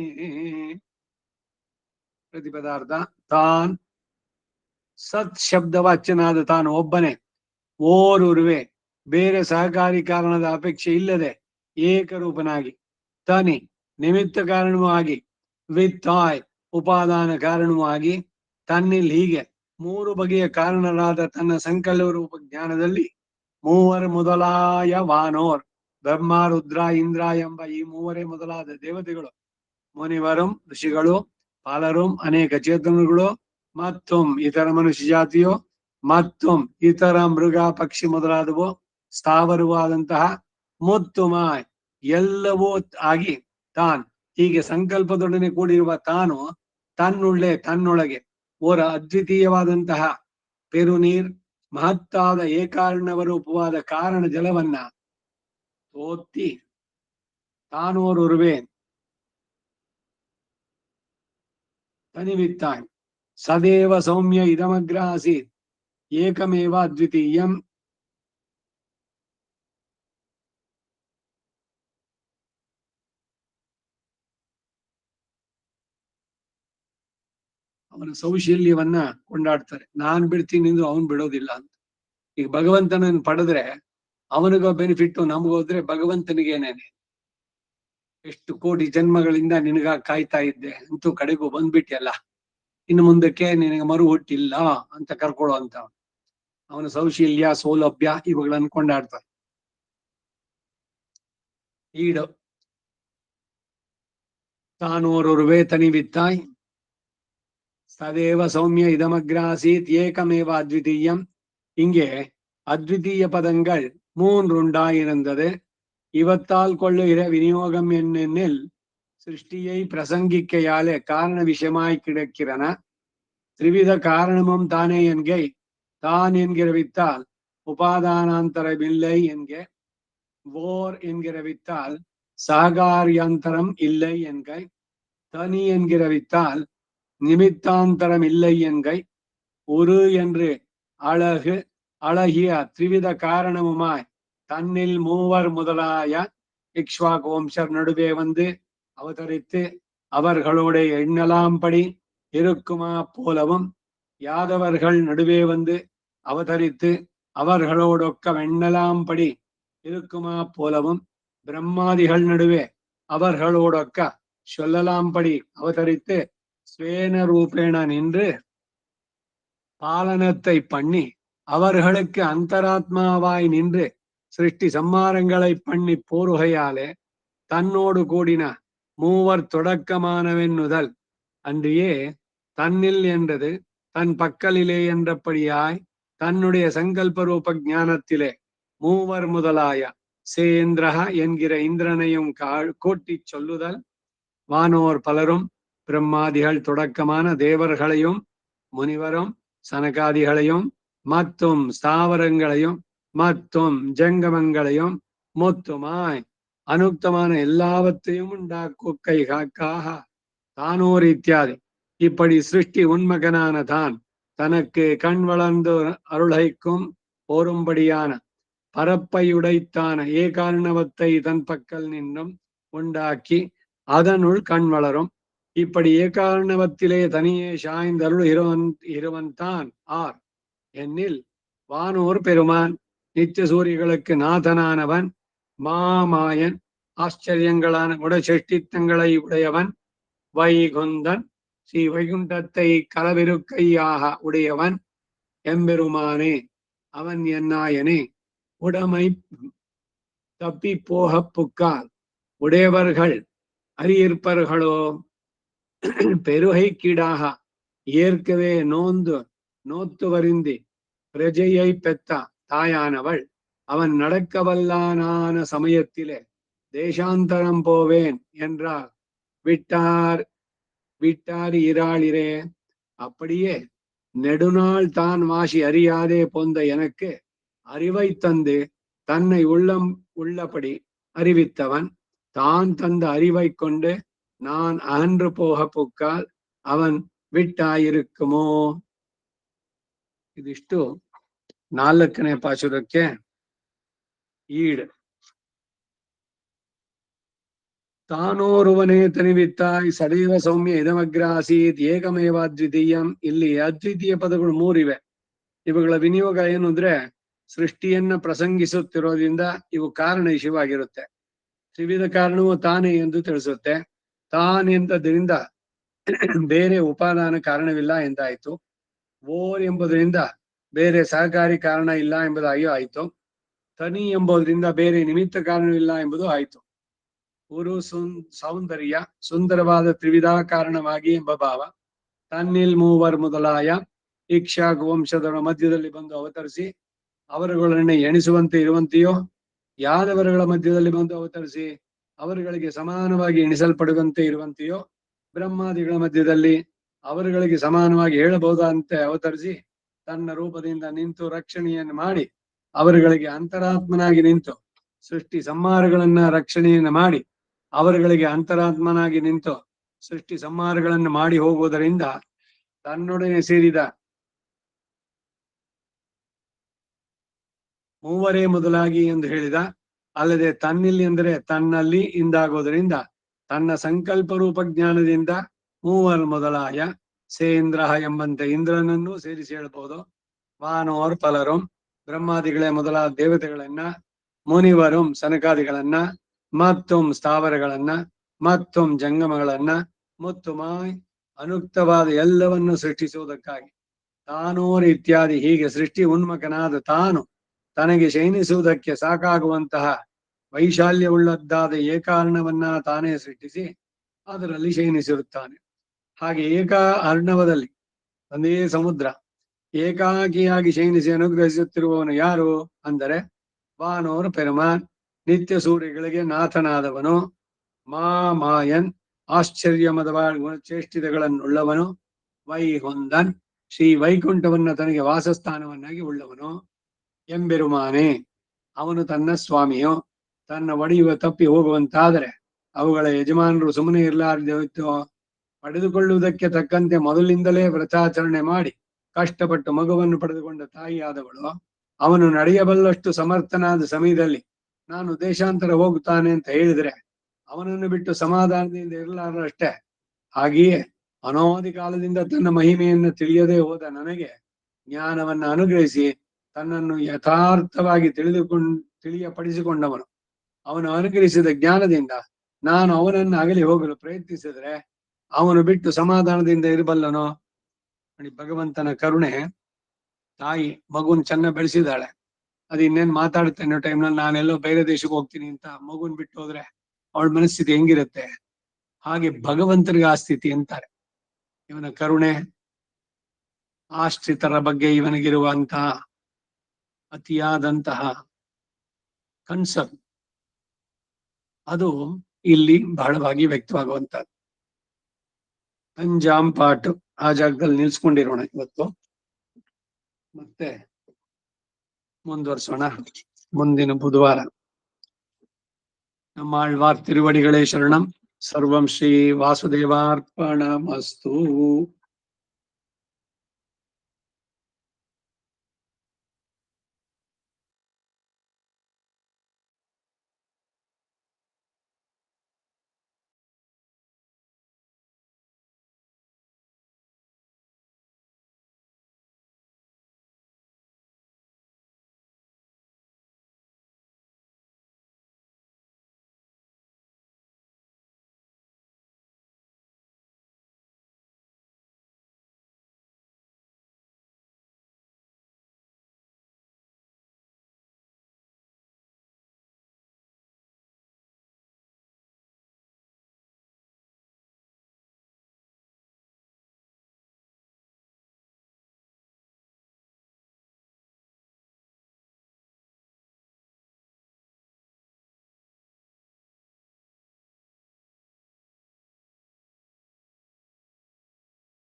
ಪ್ರತಿಪದಾರ್ಥ. ತಾನ್ ಸತ್ ಶಬ್ದವಾಚ್ಯನಾದ ತಾನು ಒಬ್ಬನೇ, ಓರುರುವೆ ಬೇರೆ ಸಹಕಾರಿ ಕಾರಣದ ಅಪೇಕ್ಷೆ ಇಲ್ಲದೆ ಏಕರೂಪನಾಗಿ, ತನಿ ನಿಮಿತ್ತ ಕಾರಣವೂ ಆಗಿ, ವಿತ್ತಾಯ್ ಉಪಾದಾನ ಕಾರಣವೂ ಆಗಿ, ತನ್ನಿಲ್ ಹೀಗೆ ಮೂರು ಬಗೆಯ ಕಾರಣರಾದ ತನ್ನ ಸಂಕಲ್ಪ ರೂಪ ಜ್ಞಾನದಲ್ಲಿ ಮೂವರ ಮೊದಲಾಯ ವಾನೋರ್ ಬ್ರಹ್ಮ ರುದ್ರ ಇಂದ್ರ ಎಂಬ ಈ ಮೂವರೇ ಮೊದಲಾದ ದೇವತೆಗಳು, ಮುನಿವರುಂ ಋಷಿಗಳು, ಪಾಲರುಂ ಅನೇಕ ಚೇತನಗಳು, ಮತ್ತು ಇತರ ಮನುಷ್ಯ ಜಾತಿಯೋ, ಮತ್ತು ಇತರ ಮೃಗ ಪಕ್ಷಿ ಮೊದಲಾದವು ಸ್ಥಾವರವಾದಂತಹ ಮುತ್ತುಮಾಯ್ ಎಲ್ಲವೂ ಆಗಿ ತಾನ್ ಹೀಗೆ ಸಂಕಲ್ಪದೊಡನೆ ಕೂಡಿರುವ ತಾನು ತನ್ನೊಳಗೆ ಓರ ಅದ್ವಿತೀಯವಾದಂತಹ ಪೆರುನೀರ್ ಮಹತ್ತಾದ ಏಕಾರ್ಣವರೂಪವಾದ ಕಾರಣ ಜಲವನ್ನ ತೋತ್ತಿ ತಾನೋರುರುವೆ ತನಿವಿತ್ತಾಯ್ ಸದೇವ ಸೌಮ್ಯ ಇದಮಗ್ರ ಆಸೀತ್ ಏಕಮೇವ ಅದ್ವಿತೀಯಂ. ಅವನ ಸೌಶಲ್ಯವನ್ನ ಕೊಂಡಾಡ್ತಾರೆ. ನಾನ್ ಬಿಡ್ತೀನಿ ಅಂದ್ರು ಅವನ್ ಬಿಡೋದಿಲ್ಲ ಅಂತ. ಈಗ ಭಗವಂತನನ್ನು ಪಡೆದ್ರೆ ಅವನಿಗೋ ಬೆನಿಫಿಟ್, ನಮಗೋದ್ರೆ ಭಗವಂತನಿಗೇನೇನೆ. ಎಷ್ಟು ಕೋಟಿ ಜನ್ಮಗಳಿಂದ ನಿನಗ ಕಾಯ್ತಾ ಇದ್ದೆ, ಅಂತೂ ಕಡೆಗೂ ಬಂದ್ಬಿಟ್ಟಿಯಲ್ಲ, ಇನ್ನು ಮುಂದಕ್ಕೆ ನಿನಗೆ ಮರು ಹುಟ್ಟಿಲ್ಲ ಅಂತ ಕರ್ಕೊಳ್ಳೋ ಅಂತ ಅವನ ಸೌಶಲ್ಯ ಸೌಲಭ್ಯ ಇವುಗಳನ್ನು ಕೊಂಡಾಡ್ತಾರೆ. ಈಡು ತಾನೋರುರುವೆ ತನಿವಿತ್ತಾಯ್ ಸದೇವ ಸೌಮ್ಯ இதமக்ராசீத் ஏகமேவ அத்விதீயம். இங்கே அத்விதீய பதங்கள் 3 உண்டாயிருந்தது. இவத்தால் கொள்ளுகிற விநியோகம் என்னென்னில் சிருஷ்டியை பிரசங்கிக்கையாலே காரண விஷயமாய் கிடக்கிறன. த்ரிவித காரணமும் தானே என்கை தான் என்கிற வித்தால் உபாதானாந்தரமில்லை என்க ஓர் என்கிற வித்தால் சகாரியாந்தரம் இல்லை என்கை, தனி என்கிற வித்தால் நிமித்தாந்தரம் இல்லை என்கை, உரு என்று அழகு அழகிய திரிவித காரணமுமாய் தன்னில் மூவர் முதலாய இக்ஷ்வாகு வம்சர் நடுவே வந்து அவதரித்து அவர்களுடைய எண்ணலாம்படி இருக்குமா போலவும், யாதவர்கள் நடுவே வந்து அவதரித்து அவர்களோடொக்க வெண்ணலாம்படி இருக்குமா போலவும், பிரம்மாதிகள் நடுவே அவர்களோடொக்க சொல்லலாம்படி அவதரித்து ஸ்வேன ரூபேண நின்று பாலனத்தை பண்ணி அவர்களுக்கு அந்தராத்மாவாய் நின்று சிருஷ்டி சம்மாரங்களை பண்ணி போருகையாலே தன்னோடு கூடின மூவர் தொடக்கமானவென்னுதல் அன்றியே தன்னில் என்றது தன் பக்கலிலே என்றபடியாய் தன்னுடைய சங்கல்ப ரூப ஞானத்திலே மூவர் முதலாய சேந்திரக என்கிற இந்திரனையும் கூட்டிச் சொல்லுதல், வானோர் பலரும் பிரம்மாதிகள் தொடக்கமான தேவர்களையும் முனிவரும் சனகாதிகளையும் மற்றும் ஸ்தாவரங்களையும் மற்றும் ஜங்கமங்களையும் மொத்தமாய் அனுக்தமான எல்லாவற்றையும் உண்டாக்கை காக்காக தானோர் இத்தியாதி இப்படி சிருஷ்டி உன்மகனான தான் தனக்கு கண் வளர்ந்து அருளைக்கும் போரும்படியான பரப்பையுடைத்தான ஏகாரணவத்தை தன் பக்கல் நின்றும் உண்டாக்கி அதனுள் கண் வளரும். இப்படி ஏகாரணவத்திலே தனியே சாய்ந்தருள் இருவன்தான் ஆர் என்னில் வானோர் பெருமான் நித்திய சூரியர்களுக்கு நாதனானவன், மாமாயன், ஆச்சரியங்களான உடசெஷ்டித்தங்களை உடையவன், வைகுந்தன், ஸ்ரீ வைகுண்டத்தை கலவிருக்கையாக உடையவன் எம்பெருமானே, அவன் என்னாயனே. உடமை தப்பி போக புக்கால் உடையவர்கள் அறியிருப்பர்களோ, பெருகை கீடாக ஏற்கவே நோத்து வருந்தி பிரஜையை பெத்த தாயானவள் அவன் நடக்கவல்லான சமயத்திலே தேசாந்தரம் போவேன் என்றார் விட்டார் இராளிரே. அப்படியே நெடுநாள் தான் வாசி அறியாதே போந்த எனக்கு அறிவை தந்து தன்னை உள்ளபடி அறிவித்தவன் தான் தந்த அறிவை கொண்டு நான் அகன்று போக புக்கால் ಅವನ್ ಬಿಟ್ಟಾಗಿರುಕ್ಕುಮೋ. ಇದಿಷ್ಟು 4ನೇ ಪಾಶುರಕ್ಕೆ ಈಡ್. ತಾನೋರುವನೇ ತನಿವಿತ್ತಾಯ್ ಸದೈವ ಸೌಮ್ಯ ಇದಮಗ್ರಾಸೀತ್ ಏಕಮೇವ ಅದ್ವಿತೀಯಂ. ಇಲ್ಲಿ ಅದ್ವಿತೀಯ ಪದಗಳು 3 ಇವೆ. ಇವುಗಳ ವಿನಿಯೋಗ ಏನು ಅಂದ್ರೆ ಸೃಷ್ಟಿಯನ್ನ ಪ್ರಸಂಗಿಸುತ್ತಿರೋದ್ರಿಂದ ಇವು ಕಾರಣ ವಿಷಯವಾಗಿರುತ್ತೆ. ತ್ರಿವಿಧ ಕಾರಣವು ತಾನೇ ಎಂದು ತಿಳಿಸುತ್ತೆ. ತಾನೆಂದದ್ರಿಂದ ಬೇರೆ ಉಪಾದಾನ ಕಾರಣವಿಲ್ಲ ಎಂದಾಯ್ತು. ಓರ್ ಎಂಬುದರಿಂದ ಬೇರೆ ಸಹಕಾರಿ ಕಾರಣ ಇಲ್ಲ ಎಂಬುದಾಗಿಯೂ ಆಯ್ತು. ತನಿ ಎಂಬುದರಿಂದ ಬೇರೆ ನಿಮಿತ್ತ ಕಾರಣವಿಲ್ಲ ಎಂಬುದು ಆಯ್ತು. ಊರು ಸೌಂದರ್ಯ ಸುಂದರವಾದ ತ್ರಿವಿಧ ಕಾರಣವಾಗಿ ಎಂಬ ಭಾವ. ತನ್ನಿಲ್ ಮೂವರ್ ಮೊದಲಾಯ ಇಕ್ಷಾಕು ವಂಶದವರ ಮಧ್ಯದಲ್ಲಿ ಬಂದು ಅವತರಿಸಿ ಅವರುಗಳನ್ನೇ ಎಣಿಸುವಂತೆ ಇರುವಂತೆಯೋ, ಯಾದವರುಗಳ ಮಧ್ಯದಲ್ಲಿ ಬಂದು ಅವತರಿಸಿ ಅವರುಗಳಿಗೆ ಸಮಾನವಾಗಿ ಎಣಿಸಲ್ಪಡುವಂತೆ ಇರುವಂತೆಯೋ, ಬ್ರಹ್ಮಾದಿಗಳ ಮಧ್ಯದಲ್ಲಿ ಅವರುಗಳಿಗೆ ಸಮಾನವಾಗಿ ಹೇಳಬಹುದಂತೆ ಅವತರಿಸಿ ತನ್ನ ರೂಪದಿಂದ ನಿಂತು ರಕ್ಷಣೆಯನ್ನು ಮಾಡಿ ಅವರುಗಳಿಗೆ ಅಂತರಾತ್ಮನಾಗಿ ನಿಂತು ಸೃಷ್ಟಿ ಸಂಹಾರಗಳನ್ನ ರಕ್ಷಣೆಯನ್ನು ಮಾಡಿ ಅವರುಗಳಿಗೆ ಅಂತರಾತ್ಮನಾಗಿ ನಿಂತು ಸೃಷ್ಟಿ ಸಂಹಾರಗಳನ್ನು ಮಾಡಿ ಹೋಗುವುದರಿಂದ ತನ್ನೊಡನೆ ಸೇರಿದ ಮೂವರೇ ಮೊದಲಾಗಿ ಎಂದು ಹೇಳಿದ. ಅಲ್ಲದೆ ತನ್ನಿಲ್ಲಿ ಅಂದರೆ ತನ್ನಲ್ಲಿ ಇಂದಾಗೋದರಿಂದ ತನ್ನ ಸಂಕಲ್ಪ ರೂಪ ಜ್ಞಾನದಿಂದ ಮೂವರು ಮೊದಲಾಯ ಸೇಂದ್ರ ಎಂಬಂತೆ ಇಂದ್ರನನ್ನು ಸೇರಿಸಿ ಹೇಳಬಹುದು. ವಾನೋರ್ ಫಲரும் ಬ್ರಹ್ಮಾದಿಗಳೇ ಮೊದಲಾದ ದೇವತೆಗಳನ್ನ, ಮುನಿವரும் ಸನಕಾದಿಗಳನ್ನ, ಮತ್ತುಂ ಸ್ಥಾವರಗಳನ್ನ, ಮತ್ತುಂ ಜಂಗಮಗಳನ್ನ, ಮುತ್ತುಮಾಯ್ ಅನುಕ್ತವಾದ ಎಲ್ಲವನ್ನು ಸೃಷ್ಟಿಸುವುದಕ್ಕಾಗಿ ತಾನೋರ್ ಇತ್ಯಾದಿ ಹೀಗೆ ಸೃಷ್ಟಿ ಉನ್ಮಕನಾದ ತಾನು ತನಗೆ ಶಯನಿಸುವುದಕ್ಕೆ ಸಾಕಾಗುವಂತಹ ವೈಶಾಲ್ಯವುಳ್ಳದ್ದಾದ ಏಕಾರ್ಣವನ್ನ ತಾನೇ ಸೃಷ್ಟಿಸಿ ಅದರಲ್ಲಿ ಶಯನಿಸಿರುತ್ತಾನೆ. ಹಾಗೆ ಅರ್ಣವದಲ್ಲಿ ಒಂದೇ ಸಮುದ್ರ ಏಕಾಕಿಯಾಗಿ ಶಯನಿಸಿ ಅನುಗ್ರಹಿಸುತ್ತಿರುವವನು ಯಾರು ಅಂದರೆ ವಾನೋರ್ ಪೆರುಮಾನ್, ನಿತ್ಯ ಸೂರ್ಯಗಳಿಗೆ ನಾಥನಾದವನು, ಮಾಯನ್ ಆಶ್ಚರ್ಯಮದ ಗುಣಚೇಷ್ಟಿತಗಳನ್ನುಳ್ಳವನು, ವೈಗುಂದನ್ ಶ್ರೀ ವೈಕುಂಠವನ್ನ ತನಗೆ ವಾಸಸ್ಥಾನವನ್ನಾಗಿ ಉಳ್ಳವನು ಎಂಬೆರುಮಾನೆ. ಅವನು ತನ್ನ ಸ್ವಾಮಿಯೋ ತನ್ನ ಒಡೆಯುವ ತಪ್ಪಿ ಹೋಗುವಂತಾದರೆ ಅವುಗಳ ಯಜಮಾನರು ಸುಮ್ಮನೆ ಇರಲಾರದೆ ಹೋಯ್ತು. ಪಡೆದುಕೊಳ್ಳುವುದಕ್ಕೆ ತಕ್ಕಂತೆ ಮೊದಲಿನಿಂದಲೇ ವ್ರತಾಚರಣೆ ಮಾಡಿ ಕಷ್ಟಪಟ್ಟು ಮಗುವನ್ನು ಪಡೆದುಕೊಂಡ ತಾಯಿಯಾದವಳು ಅವನು ನಡೆಯಬಲ್ಲಷ್ಟು ಸಮರ್ಥನಾದ ಸಮಯದಲ್ಲಿ ನಾನು ದೇಶಾಂತರ ಹೋಗುತ್ತಾನೆ ಅಂತ ಹೇಳಿದ್ರೆ ಅವನನ್ನು ಬಿಟ್ಟು ಸಮಾಧಾನದಿಂದ ಇರಲಾರಷ್ಟೇ. ಹಾಗೆಯೇ ಅನಾದಿ ಕಾಲದಿಂದ ತನ್ನ ಮಹಿಮೆಯನ್ನು ತಿಳಿಯದೆ ಹೋದ ನನಗೆ ಜ್ಞಾನವನ್ನು ಅನುಗ್ರಹಿಸಿ ತನ್ನನ್ನು ಯಥಾರ್ಥವಾಗಿ ತಿಳಿಯಪಡಿಸಿಕೊಂಡವನು. ಅವನು ಅನುಗ್ರಹಿಸಿದ ಜ್ಞಾನದಿಂದ ನಾನು ಅವನನ್ನು ಅಗಲಿ ಹೋಗಲು ಪ್ರಯತ್ನಿಸಿದ್ರೆ ಅವನು ಬಿಟ್ಟು ಸಮಾಧಾನದಿಂದ ಇರಬಲ್ಲನೋ? ನೋಡಿ, ಭಗವಂತನ ಕರುಣೆ. ತಾಯಿ ಮಗುನ್ ಚೆನ್ನಾಗಿ ಬೆಳೆಸಿದಾಳೆ, ಅದು ಇನ್ನೇನ್ ಮಾತಾಡುತ್ತೆ ಅನ್ನೋ ಟೈಮ್ನಲ್ಲಿ ನಾನೆಲ್ಲೋ ಬೇರೆ ದೇಶಕ್ಕೆ ಹೋಗ್ತೀನಿ ಅಂತ ಮಗುನ್ ಬಿಟ್ಟು ಹೋದ್ರೆ ಅವಳ ಮನಸ್ಥಿತಿ ಹೆಂಗಿರುತ್ತೆ? ಹಾಗೆ ಭಗವಂತರಿಗೆ ಆ ಸ್ಥಿತಿ ಅಂತಾರೆ. ಇವನ ಕರುಣೆ, ಆಶ್ರಿತರ ಬಗ್ಗೆ ಇವನಿಗಿರುವಂತಹ ಅತಿಯಾದಂತಹ ಕನ್ಸರ್ನ್, ಅದು ಇಲ್ಲಿ ಬಹಳವಾಗಿ ವ್ಯಕ್ತವಾಗುವಂತಹದ್ದು. ಅಂಜಾಂ ಪಾಠ ಆ ಜಾಗದಲ್ಲಿ ನಿಲ್ಸ್ಕೊಂಡಿರೋಣ ಇವತ್ತು. ಮತ್ತೆ ಮುಂದುವರ್ಸೋಣ ಮುಂದಿನ ಬುಧವಾರ. ನಮ್ಮ ಆಳ್ವಾರ್ ತಿರುವಡಿಗಳೇ ಶರಣಂ. ಸರ್ವಂ ಶ್ರೀ ವಾಸುದೇವಾರ್ಪಣಮಸ್ತು.